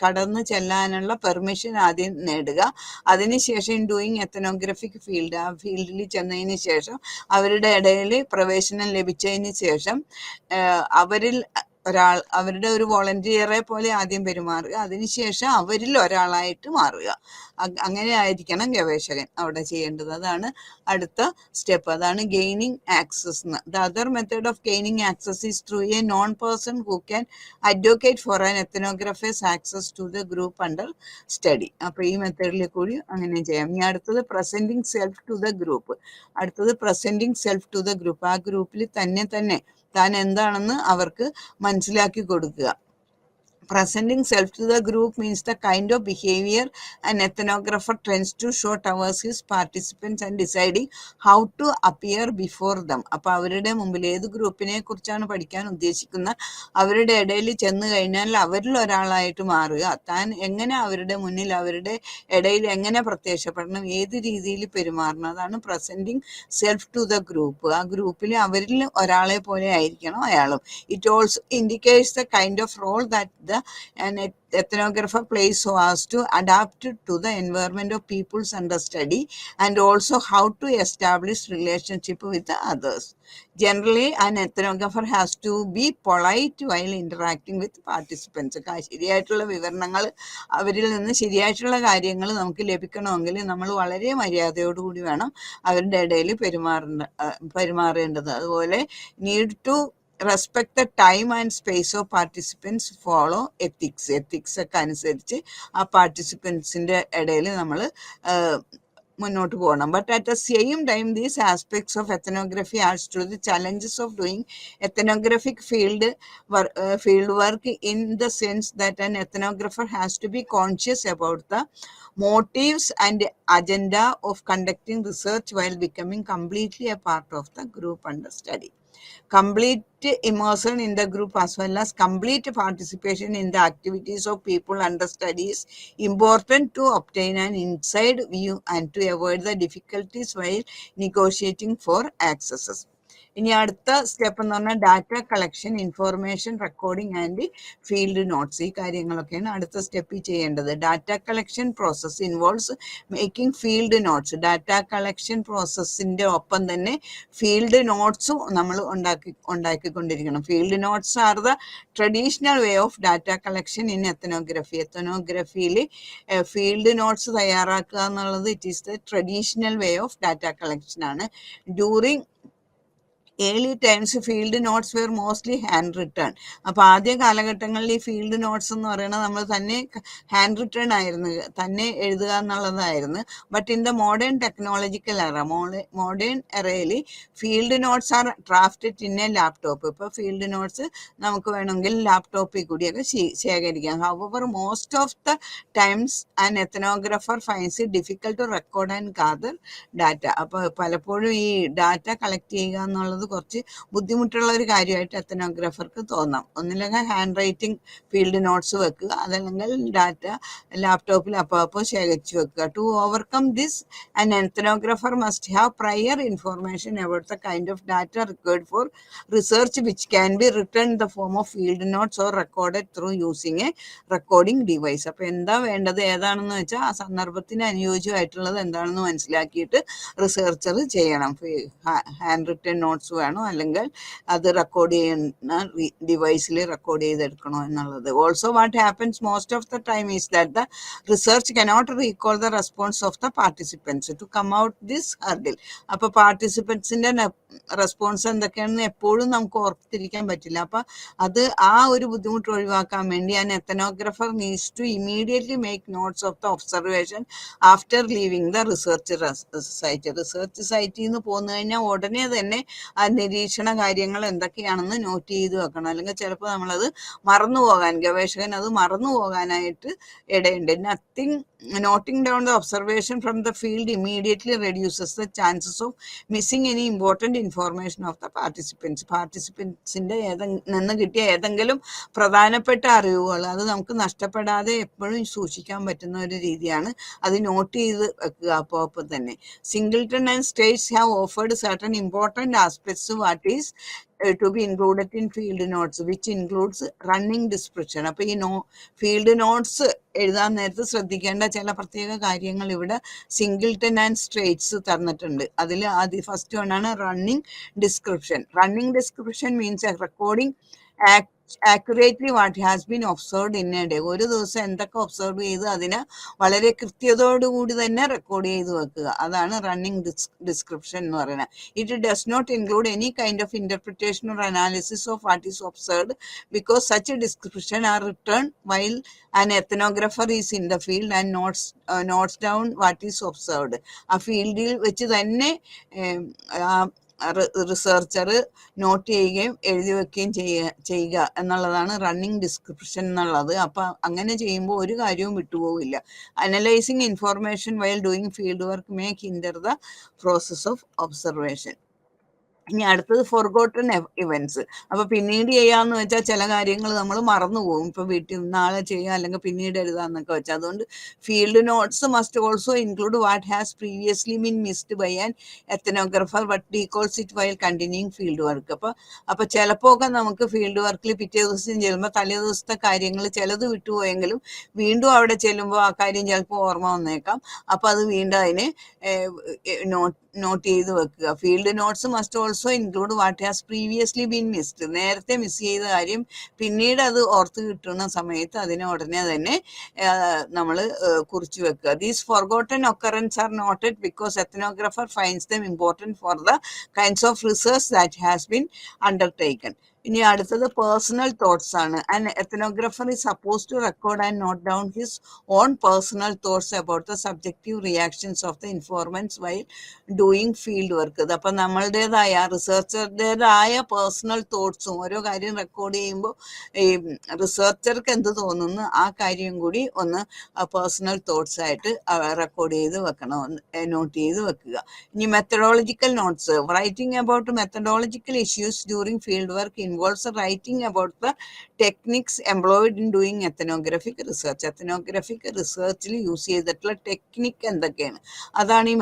കടന്നു ചെല്ലാനുള്ള പെർമിഷൻ ആദ്യം നേടുക. അതിനുശേഷം ഡൂയിങ് എത്തനോഗ്രഫിക് ഫീൽഡ്, ആ ഫീൽഡിൽ ചെന്നതിന് ശേഷം അവരുടെ ഇടയിൽ പ്രവേശനം ലഭിച്ചതിന് ശേഷം അവരുടെ ഒരു വോളണ്ടിയറെ പോലെ ആദ്യം പെരുമാറുക, അതിനുശേഷം അവരിൽ ഒരാളായിട്ട് മാറുക. അങ്ങനെ ആയിരിക്കണം ഗവേഷകൻ അവിടെ ചെയ്യേണ്ടത്. അതാണ് അടുത്ത സ്റ്റെപ്പ്, അതാണ് gaining access. The other method of gaining access is through a known person who can advocate for an ethnographers access to the group under study. അപ്പൊ ഈ മെത്തേഡിൽ കൂടി അങ്ങനെ ചെയ്യാം. ഇനി അടുത്തത് presenting self to the group. അടുത്തത് presenting self to the group. ആ ഗ്രൂപ്പിൽ തന്നെ താൻ എന്താണെന്ന് അവർക്ക് മനസ്സിലാക്കി കൊടുക്കുക. Presenting self to the group means the kind of behavior an ethnographer tends to show towards his participants and deciding how to appear before them. അപ്പോൾ അവരുടെ മുമ്പിൽ ഏത് ഗ്രൂപ്പിനെ കുറിച്ചാണ് പഠിക്കാൻ ഉദ്ദേശിക്കുന്ന അവരുടെ ഇടയിൽ ചെന്ന് കഴിഞ്ഞാൽ അവരിൽ ഒരാളായിട്ട് മാറുക, താൻ എങ്ങനെ അവരുടെ മുന്നിൽ അവരുടെ ഇടയിൽ എങ്ങനെ പ്രത്യക്ഷപ്പെടണം, ഏത് രീതിയിൽ പെരുമാറണം, അതാണ് presenting self to the group. ആ ഗ്രൂപ്പിൽ അവരിൽ ഒരാളെ പോലെ ആയിരിക്കണം അയാളും. It also indicates the kind of role that an ethnographer plays so as to adapt to the environment of people's understudy and also how to establish relationship with the others. Generally, an ethnographer has to be polite while interacting with participants. ശരിയായിട്ടുള്ള വിവരണങ്ങൾ അവരിൽ നിന്ന് ശരിയായിട്ടുള്ള കാര്യങ്ങൾ നമുക്ക് ലഭിക്കണമെങ്കിൽ നമ്മൾ വളരെ മര്യാദയോടുകൂടി വേണം അവരുടെ ഇടയിൽ പെരുമാറേണ്ടത്. അതുപോലെ need to respect the time and space of participants, follow ethics ഒക്കെ അനുസരിച്ച് ആ പാർട്ടിസിപ്പൻസിൻ്റെ ഇടയിൽ നമ്മൾ മുന്നോട്ട് പോകണം. But at the same time these aspects of ethnography adds to the challenges of doing ethnographic field work in the sense that an ethnographer has to be conscious about the motives and agenda of conducting research while becoming completely a part of the group understudy. Complete immersion in the group as well as complete participation in the activities of people under study is important to obtain an inside view and to avoid the difficulties while negotiating for accesses. ഇനി അടുത്ത step എന്ന് പറഞ്ഞാൽ data collection, information recording and field notes. ഈ കാര്യങ്ങളൊക്കെയാണ് അടുത്ത സ്റ്റെപ്പിൽ ചെയ്യേണ്ടത്. Data collection process involves making field notes. Data collection പ്രോസസ്സിൻ്റെ ഒപ്പം തന്നെ ഫീൽഡ് നോട്ട്സും നമ്മൾ ഉണ്ടാക്കിക്കൊണ്ടിരിക്കണം. Field notes are the traditional way of data collection in ethnography. എത്തനോഗ്രഫിയിൽ ഫീൽഡ് നോട്ട്സ് തയ്യാറാക്കുക എന്നുള്ളത് it is the traditional way of data collection ആണ്. During early times field notes were mostly handwritten. അപ്പോൾ ആദ്യ കാലഘട്ടങ്ങളിൽ ഈ ഫീൽഡ് നോട്ട്സ് എന്ന് പറയുന്നത് നമ്മൾ തന്നെ ഹാൻഡ് റിട്ടേൺ ആയിരുന്നു, തന്നെ എഴുതുക എന്നുള്ളതായിരുന്നു. But in the modern technological era, modern എറയിൽ field notes are drafted in a laptop. ഇപ്പോൾ ഫീൽഡ് നോട്ട്സ് നമുക്ക് വേണമെങ്കിൽ ലാപ്ടോപ്പിൽ കൂടിയൊക്കെ ശേഖരിക്കാം. However most of the times an ethnographer finds it difficult to record and gather data. അപ്പോൾ പലപ്പോഴും ഈ ഡാറ്റ കളക്ട് ചെയ്യുക എന്നുള്ളത് കുറച്ച് ബുദ്ധിമുട്ടുള്ള ഒരു കാര്യമായിട്ട് എത്തനോഗ്രഫർക്ക് തോന്നാം. ഒന്നില്ലെങ്കിൽ ഹാൻഡ് റൈറ്റിംഗ് ഫീൽഡ് നോട്ട്സ് വെക്കുക, അതല്ലെങ്കിൽ ഡാറ്റ ലാപ്ടോപ്പിൽ അപ്പോൾ ശേഖരിച്ചു വെക്കുക. To overcome this an ethnographer must have prior information about the kind of data required for research which can be written in the form of field notes or recorded through using a recording device. അപ്പോൾ എന്താ വേണ്ടത് ഏതാണെന്ന് വെച്ചാൽ ആ സന്ദർഭത്തിന് അനുയോജ്യമായിട്ടുള്ളത് എന്താണെന്ന് മനസ്സിലാക്കിയിട്ട് researcher ചെയ്യണം. Hand return notes വേണോ അല്ലെങ്കിൽ അത് റെക്കോർഡ് ചെയ്യുന്ന ഡിവൈസിൽ റെക്കോർഡ് ചെയ്തെടുക്കണോ എന്നുള്ളത്. Also what happens most of the time is that the research cannot recall the response of the participants to come out this hurdle. അപ്പോൾ പാർട്ടിസിപ്പൻസിൻ്റെ റെസ്പോൺസ് എന്തൊക്കെയാണെന്ന് എപ്പോഴും നമുക്ക് ഓർത്തിരിക്കാൻ പറ്റില്ല. അപ്പം അത് ആ ഒരു ബുദ്ധിമുട്ട് ഒഴിവാക്കാൻ വേണ്ടി an ethnographer needs to immediately make notes of the observation after leaving the research site. Research സൈറ്റിൽ നിന്ന് പോന്നു കഴിഞ്ഞാൽ ഉടനെ തന്നെ ആ നിരീക്ഷണ കാര്യങ്ങൾ എന്തൊക്കെയാണെന്ന് നോട്ട് ചെയ്ത് വെക്കണം. അല്ലെങ്കിൽ ചിലപ്പോൾ നമ്മളത് മറന്നുപോകാൻ, ഗവേഷകൻ അത് മറന്നുപോകാനായിട്ട് ഇടയുണ്ട്. Noting down the observation from the field immediately reduces the chances of missing any important information of the participants. പാർട്ടിസിപ്പൻസിൻ്റെ നിന്ന് കിട്ടിയ ഏതെങ്കിലും പ്രധാനപ്പെട്ട അറിവുകൾ അത് നമുക്ക് നഷ്ടപ്പെടാതെ എപ്പോഴും സൂക്ഷിക്കാൻ പറ്റുന്ന ഒരു രീതിയാണ് അത് നോട്ട് ചെയ്ത് വെക്കുക അപ്പോൾ തന്നെ. Singleton and States have offered certain important aspects what is to be included in field notes, which includes running description. അപ്പോൾ ഈ ഫീൽഡ് നോട്ട്സ് എഴുതാൻ നേരത്ത് ശ്രദ്ധിക്കേണ്ട ചില പ്രത്യേക കാര്യങ്ങൾ ഇവിടെ സിംഗിൾട്ടൺ ആൻഡ് സ്ട്രേറ്റ്സ് തന്നിട്ടുണ്ട്. അതിൽ ഫസ്റ്റ് വണ്ണാണ് running description. Running description means recording accurately what has been observed in a day. ഒരു ദിവസം എന്തൊക്കെ ഒബ്സർവ് ചെയ്ത് അതിനെ വളരെ കൃത്യതയോടുകൂടി തന്നെ റെക്കോർഡ് ചെയ്ത് വെക്കുക. അതാണ് റണ്ണിങ് ഡിസ്ക്രിപ്ഷൻ എന്ന് പറയുന്നത്. It does not include any kind of interpretation or analysis of what is observed because such description are written while an ethnographer is in the field and notes down what is observed. ആ ഫീൽഡിൽ വെച്ച് തന്നെ researcher not ചെയ്യുകയും എഴുതി വെക്കുകയും ചെയ്യുക എന്നുള്ളതാണ് running description എന്നുള്ളത്. അപ്പം അങ്ങനെ ചെയ്യുമ്പോൾ ഒരു കാര്യവും വിട്ടുപോകില്ല. Analysing information while doing field work may hinder the process of observation. ഇനി അടുത്തത് ഫോർഗോട്ടൺ ഇവൻറ്റ്സ്. അപ്പൊ പിന്നീട് ചെയ്യാന്ന് വെച്ചാൽ ചില കാര്യങ്ങൾ നമ്മൾ മറന്നു പോകും. ഇപ്പൊ വീട്ടിൽ നാളെ ചെയ്യാം അല്ലെങ്കിൽ പിന്നീട് എഴുതാന്നൊക്കെ വെച്ചാൽ. അതുകൊണ്ട് field notes must also include what has previously been missed by an ethnographer but recalls it while continuing field work. അപ്പൊ ചിലപ്പോ ഒക്കെ നമുക്ക് ഫീൽഡ് വർക്കിൽ പിറ്റേ ദിവസം ചെല്ലുമ്പോൾ തലേ ദിവസത്തെ കാര്യങ്ങൾ ചിലത് വിട്ടുപോയെങ്കിലും വീണ്ടും അവിടെ ചെല്ലുമ്പോൾ ആ കാര്യം ചിലപ്പോൾ ഓർമ്മ വന്നേക്കാം. അപ്പൊ അത് വീണ്ടും അതിനെ നോട്ട് ചെയ്ത് വെക്കുക. Field notes must also include what has previously been missed. നേരത്തെ മിസ് ചെയ്ത കാര്യം പിന്നീട് അത് ഓർത്ത് കിട്ടുന്ന സമയത്ത് അതിനെ ഉടനെ തന്നെ നമ്മൾ കുറിച്ചു വെക്കുക. These forgotten occurrences are noted because ethnographer finds them important for the kinds of research that has been undertaken. ഇനി അടുത്തത് പേഴ്സണൽ തോട്ട്സ് ആണ്. An ethnographer is suppose to record and note down his own personal thoughts about the subjective reactions of the informants while doing field work. അപ്പം നമ്മളുടേതായ റിസർച്ചറുടേതായ personal തോട്ട്സും ഓരോ കാര്യം record ചെയ്യുമ്പോൾ ഈ റിസർച്ചർക്ക് എന്ത് തോന്നുന്നു ആ കാര്യം കൂടി ഒന്ന് പേഴ്സണൽ തോട്ട്സ് ആയിട്ട് റെക്കോർഡ് ചെയ്ത് വെക്കണം, നോട്ട് ചെയ്ത് വെക്കുക. ഇനി methodological notes. Writing about methodological issues during field work involves writing about the techniques employed in doing ethnographic research. Ethnographic റിസർച്ചിൽ യൂസ് ചെയ്തിട്ടുള്ള ടെക്നിക്ക് എന്തൊക്കെയാണ് അതാണ് ഈ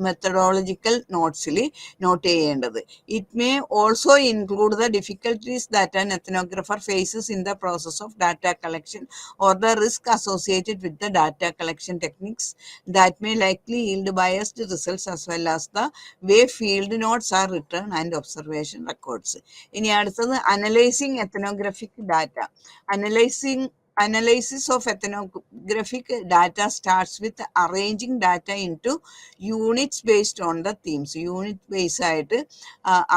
മെത്തഡോളജിക്കൽ നോട്ട്സിൽ നോട്ട് ചെയ്യേണ്ടത്. It may also include the difficulties that an ethnographer faces in the process of data collection or the risk associated with the data collection techniques that may likely yield biased results as well as the way field notes are written and observation records. ഇനി അടുത്തത് analysing ethnographic data. Analysis of ethnographic data starts with arranging data into units based on the themes. Unit base ആയിട്ട്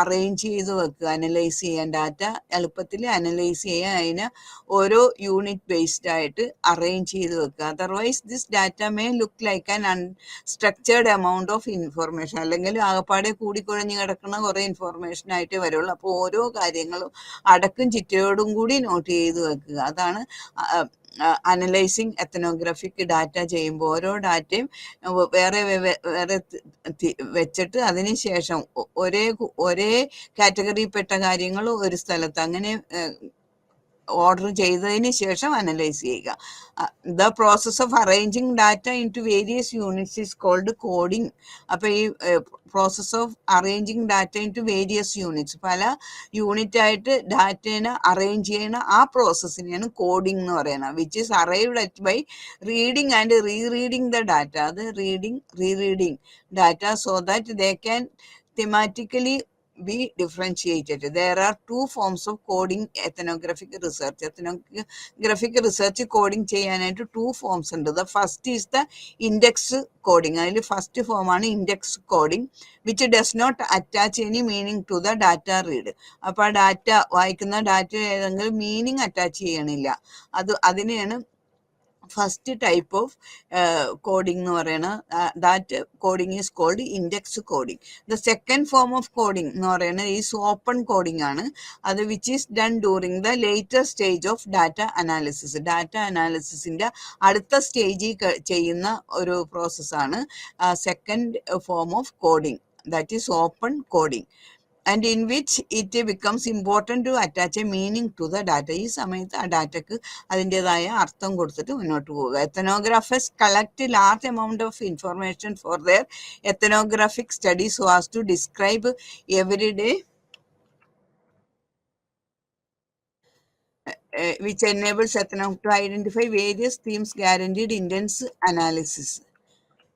arrange ചെയ്ത് വെക്കുക. Analyse ചെയ്യാൻ data എളുപ്പത്തിൽ analyse ചെയ്യാൻ അതിനെ ഓരോ യൂണിറ്റ് ബേസ്ഡ് ആയിട്ട് അറേഞ്ച് ചെയ്ത് വെക്കുക. Otherwise this data may look like an unstructured amount of information. അല്ലെങ്കിൽ ആകപ്പാടെ കൂടിക്കുഴഞ്ഞ് കിടക്കുന്ന കുറേ ഇൻഫോർമേഷൻ ആയിട്ട് വരുള്ളൂ. അപ്പോൾ ഓരോ കാര്യങ്ങളും അടക്കും ചിറ്റയോടും കൂടി നോട്ട് ചെയ്ത് വെക്കുക. അതാണ് അനലൈസിങ് എത്തനോഗ്രഫിക് ഡാറ്റ ചെയ്യുമ്പോൾ ഓരോ ഡാറ്റയും വേറെ വേറെ വെച്ചിട്ട് അതിന് ശേഷം ഒരേ കാറ്റഗറിയിൽപ്പെട്ട കാര്യങ്ങൾ ഒരു സ്ഥലത്ത് അങ്ങനെ ഓർഡർ ചെയ്തതിന് ശേഷം അനലൈസ് ചെയ്യുക. The process of arranging data into various units is called coding. അപ്പോൾ ഈ process of arranging data into various units, പല യൂണിറ്റ് ആയിട്ട് ഡാറ്റേനെ അറേഞ്ച് ചെയ്യണ ആ പ്രോസസ്സിനെയാണ് കോഡിങ് എന്ന് പറയുന്നത്. Which is arrived at by reading and rereading the data. അത് rereading data so that they can thematically be differentiated. There are two forms of coding ethnographic research. Ethnographic research coding ചെയ്യാനായിട്ട് two forms ഉണ്ട്. The first is the index coding. അതിൽ first ഫോമാണ് index coding, which does not attach any meaning to the data read. അപ്പോൾ ആ data വായിക്കുന്ന data ഏതെങ്കിലും meaning attach ചെയ്യണില്ല. അതിനെയാണ് ഫസ്റ്റ് ടൈപ്പ് ഓഫ് കോഡിംഗ് എന്ന് പറയുന്നത്. That coding is called index coding. The second form of coding എന്ന് പറയുന്നത് ഈസ് ഓപ്പൺ കോഡിംഗ് ആണ്. അത് which is done during the later stage of data analysis. Data അനാലിസിസിന്റെ അടുത്ത സ്റ്റേജിൽ ചെയ്യുന്ന ഒരു പ്രോസസ്സാണ് second form of coding, that is open coding. and in which it becomes important to attach a meaning to the data. ഈ സമയത്ത് ആ ഡാറ്റക്ക് അതിൻ്റെതായ അർത്ഥം കൊടുത്തിട്ട് മുന്നോട്ട് പോവുക. Ethnographers collect large amount of information for their ethnographic studies so as to describe everyday which enables ethnography to identify various themes guaranteed intense analysis.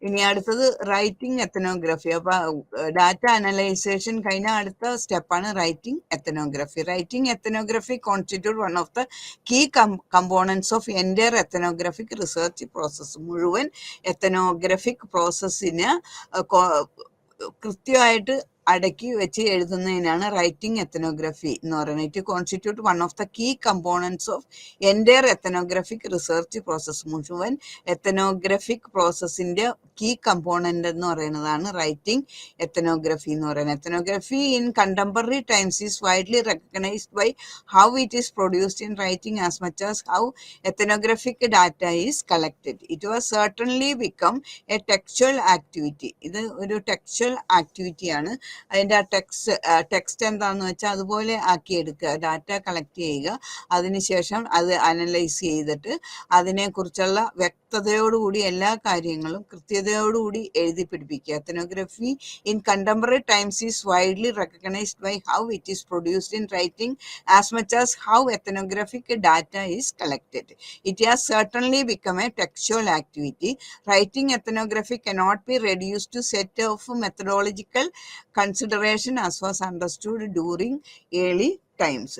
ഇനി അടുത്തത് റൈറ്റിംഗ് എത്തനോഗ്രഫി. അപ്പൊ ഡാറ്റ അനലൈസേഷൻ കഴിഞ്ഞ അടുത്ത സ്റ്റെപ്പാണ് writing ethnography. Writing ethnography constitute one of the key components of entire ethnographic research process. മുഴുവൻ ethnographic പ്രോസസ്സിന് കൃത്യമായിട്ട് അടക്കി വെച്ച് എഴുതുന്നതിനാണ് റൈറ്റിംഗ് എത്തനോഗ്രഫി എന്ന് പറയുന്നത്. It constitute one of the key components of entire ethnographic research process. മുഴുവൻ എത്തനോഗ്രഫിക് പ്രോസസ്സിന്റെ കീ കമ്പോണന്റ് എന്ന് പറയുന്നതാണ് writing ethnography എന്ന് പറയുന്നത്. Ethnography in contemporary times is widely recognised by how it is produced in writing as much as how ethnographic data is collected. It was certainly become a textual activity. ഇത് ഒരു textual ആക്ടിവിറ്റിയാണ്. അതിൻ്റെ ആ text എന്താണെന്ന് വെച്ചാൽ അതുപോലെ ആക്കിയെടുക്കുക, data collect ചെയ്യുക, അതിനുശേഷം അത് അനലൈസ് ചെയ്തിട്ട് അതിനെക്കുറിച്ചുള്ള വ്യക്തതയോടുകൂടി എല്ലാ കാര്യങ്ങളും കൃത്യതയോടുകൂടി എഴുതി പിടിപ്പിക്കുക. Ethnography in contemporary times is widely recognised by how it is produced in writing as much as how ethnographic data is collected. It has certainly become a textual activity. Writing ethnography cannot be reduced to set of methodological consideration as was understood during early times.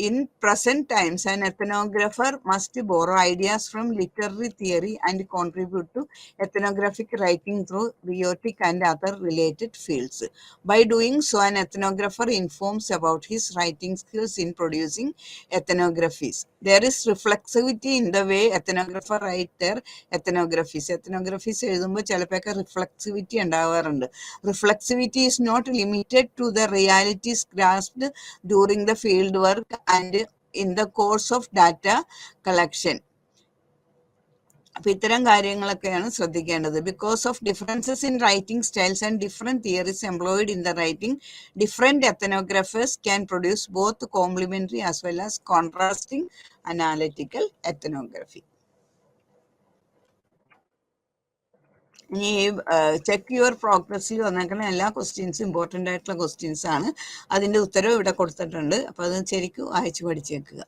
In present times, an ethnographer must borrow ideas from literary theory and contribute to ethnographic writing through rhetoric and other related fields. By doing so, an ethnographer informs about his writing skills in producing ethnographies. There is reflexivity in the way ethnographer write their ethnographies. Ethnographies എഴുതുമ്പോൾ ചിലപ്പോഴൊക്കെ reflexivity ഉണ്ടാവാറുണ്ട്. Reflexivity is not limited to the realities grasped during the field work and in the course of data collection. അപ്പോൾ ഇത്തരം കാര്യങ്ങളൊക്കെയാണ് ശ്രദ്ധിക്കേണ്ടത്. Because of differences in writing styles and different theories employed in the writing, different ethnographers can produce both complementary as well as contrasting analytical ethnography. ഇനി check your പ്രോഗ്രസ്സിൽ വന്നേക്കുന്ന എല്ലാ ക്വസ്റ്റ്യൻസും important ആയിട്ടുള്ള ക്വസ്റ്റ്യൻസ് ആണ്. അതിൻ്റെ ഉത്തരവ് ഇവിടെ കൊടുത്തിട്ടുണ്ട്. അപ്പോൾ അത് ശരിക്കും വായിച്ച് പഠിച്ചേക്കുക.